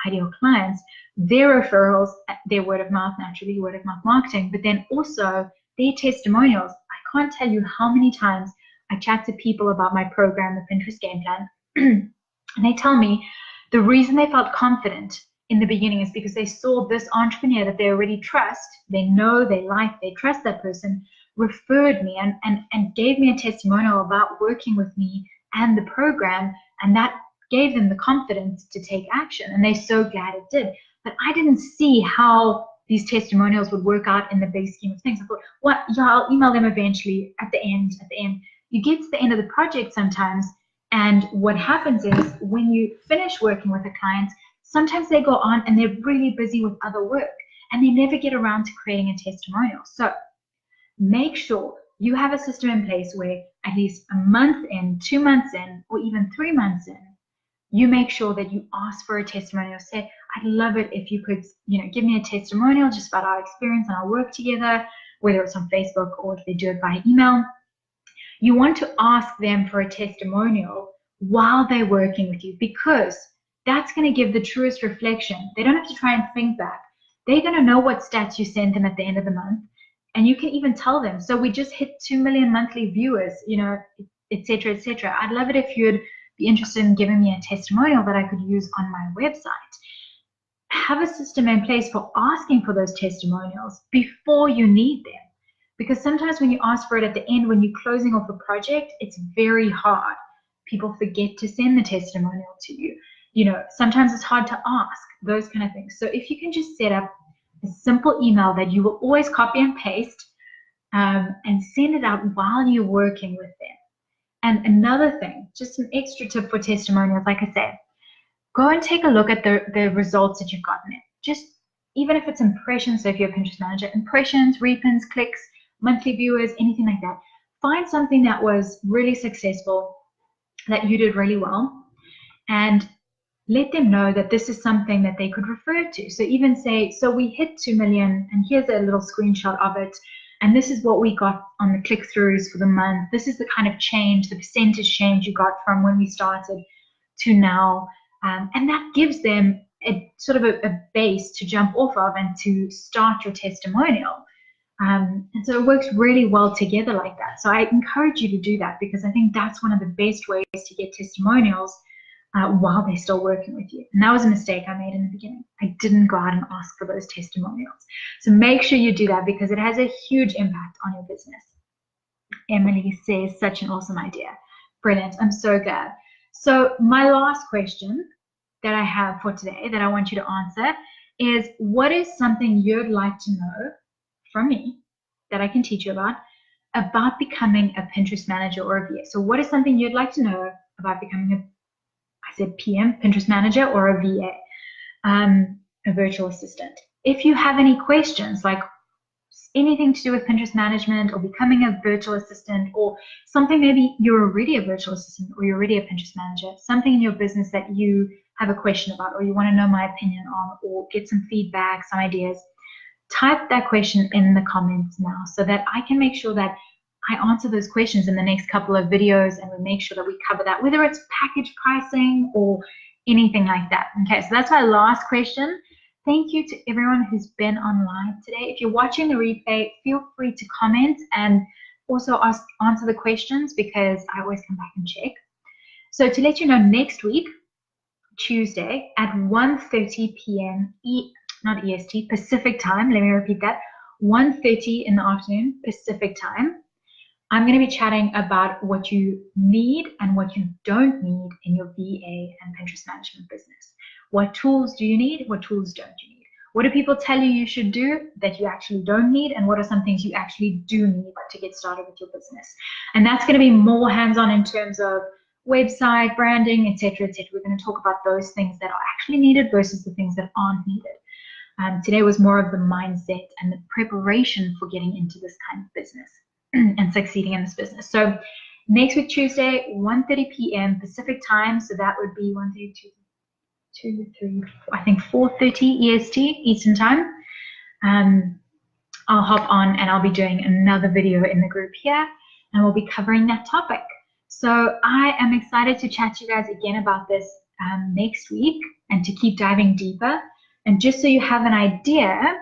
ideal clients. Their referrals, their word of mouth, naturally word of mouth marketing, but then also their testimonials. I can't tell you how many times I chat to people about my program, the Pinterest Game Plan, and they tell me the reason they felt confident in the beginning is because they saw this entrepreneur that they already trust, they know, they like, they trust that person, referred me and gave me a testimonial about working with me and the program, and that gave them the confidence to take action, and they're so glad it did. But I didn't see how these testimonials would work out in the big scheme of things. I thought, I'll email them eventually at the end. You get to the end of the project sometimes, and what happens is when you finish working with a client, sometimes they go on and they're really busy with other work and they never get around to creating a testimonial. So make sure you have a system in place where at least a month in, 2 months in, or even 3 months in, you make sure that you ask for a testimonial. Say, I'd love it if you could, give me a testimonial just about our experience and our work together, whether it's on Facebook or if they do it by email. You want to ask them for a testimonial while they're working with you, because that's going to give the truest reflection. They don't have to try and think back. They're going to know what stats you sent them at the end of the month, and you can even tell them, so we just hit 2 million monthly viewers, et cetera, et cetera. I'd love it if you'd be interested in giving me a testimonial that I could use on my website. Have a system in place for asking for those testimonials before you need them. Because sometimes when you ask for it at the end, when you're closing off a project, it's very hard. People forget to send the testimonial to you. Sometimes it's hard to ask, those kind of things. So if you can just set up a simple email that you will always copy and paste and send it out while you're working with them. And another thing, just an extra tip for testimonials, like I said, go and take a look at the results that you've gotten in. Just even if it's impressions, so if you're a Pinterest manager, impressions, repins, clicks, monthly viewers, anything like that. Find something that was really successful, that you did really well, and let them know that this is something that they could refer to. So even say, so we hit 2 million, and here's a little screenshot of it. And this is what we got on the click-throughs for the month. This is the kind of change, the percentage change you got from when we started to now. And that gives them a sort of a base to jump off of and to start your testimonial. And so it works really well together like that. So I encourage you to do that, because I think that's one of the best ways to get testimonials while they're still working with you. And that was a mistake I made in the beginning. I didn't go out and ask for those testimonials. So make sure you do that, because it has a huge impact on your business. Emily says, such an awesome idea. Brilliant. I'm so glad. So my last question that I have for today that I want you to answer is, what is something you'd like to know from me that I can teach you about becoming a Pinterest manager or a VA? So what is something you'd like to know about becoming I said PM, Pinterest manager, or a VA, a virtual assistant? If you have any questions, like anything to do with Pinterest management or becoming a virtual assistant, or something, maybe you're already a virtual assistant or you're already a Pinterest manager, something in your business that you have a question about, or you want to know my opinion on, or get some feedback, some ideas, type that question in the comments now, so that I can make sure that I answer those questions in the next couple of videos, and we make sure that we cover that, whether it's package pricing or anything like that. Okay, so that's my last question. Thank you to everyone who's been online today. If you're watching the replay, feel free to comment and also answer the questions, because I always come back and check. So to let you know, next week, Tuesday at 1:30 p.m. not EST, Pacific time, let me repeat that, 1:30 in the afternoon Pacific time, I'm going to be chatting about what you need and what you don't need in your VA and Pinterest management business. What tools do you need? What tools don't you need? What do people tell you you should do that you actually don't need? And what are some things you actually do need to get started with your business? And that's going to be more hands-on in terms of website, branding, etc., etc. We're going to talk about those things that are actually needed versus the things that aren't needed. Today was more of the mindset and the preparation for getting into this kind of business and succeeding in this business. So next week, Tuesday, 1:30 p.m. Pacific time. So that would be 1:30, 2, 3, I think 4:30 EST, Eastern time. I'll hop on and I'll be doing another video in the group here, and we'll be covering that topic. So I am excited to chat to you guys again about this next week, and to keep diving deeper. And just so you have an idea,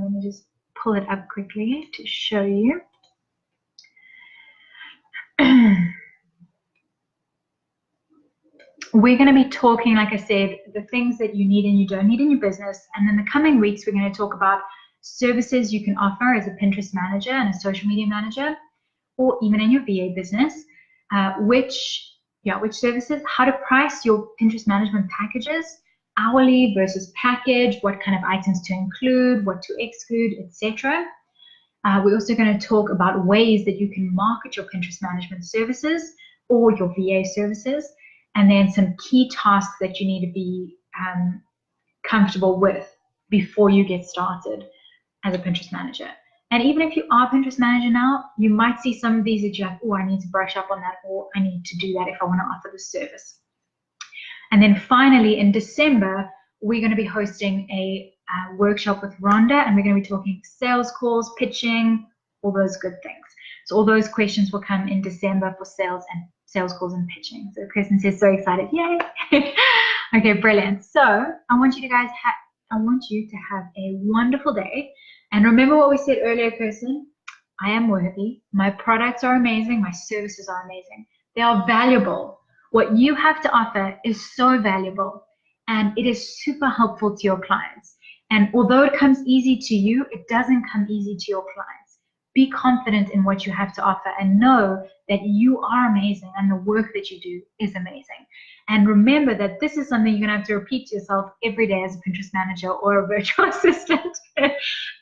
let me just pull it up quickly to show you. We're going to be talking, like I said, the things that you need and you don't need in your business. And in the coming weeks, we're going to talk about services you can offer as a Pinterest manager and a social media manager, or even in your VA business. Which services, how to price your Pinterest management packages, hourly versus package, what kind of items to include, what to exclude, etc. We're also going to talk about ways that you can market your Pinterest management services or your VA services, and then some key tasks that you need to be comfortable with before you get started as a Pinterest manager. And even if you are a Pinterest manager now, you might see some of these that you're like, oh, I need to brush up on that, or I need to do that if I want to offer this service. And then finally, in December, we're going to be hosting a workshop with Rhonda, and we're going to be talking sales calls, pitching, all those good things. So all those questions will come in December for sales calls and pitching. So Kristen says, so excited, yay! Okay, brilliant. So I want you to have a wonderful day. And remember what we said earlier, Kirsten, I am worthy. My products are amazing. My services are amazing. They are valuable. What you have to offer is so valuable, and it is super helpful to your clients. And although it comes easy to you, it doesn't come easy to your clients. Be confident in what you have to offer, and know that you are amazing and the work that you do is amazing. And remember that this is something you're going to have to repeat to yourself every day as a Pinterest manager or a virtual assistant,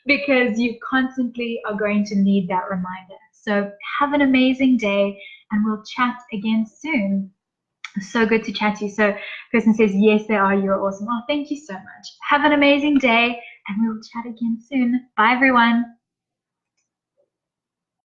because you constantly are going to need that reminder. So have an amazing day, and we'll chat again soon. So good to chat to you. So Kristen says, yes, they are. You're awesome. Oh, thank you so much. Have an amazing day, and we'll chat again soon. Bye, everyone.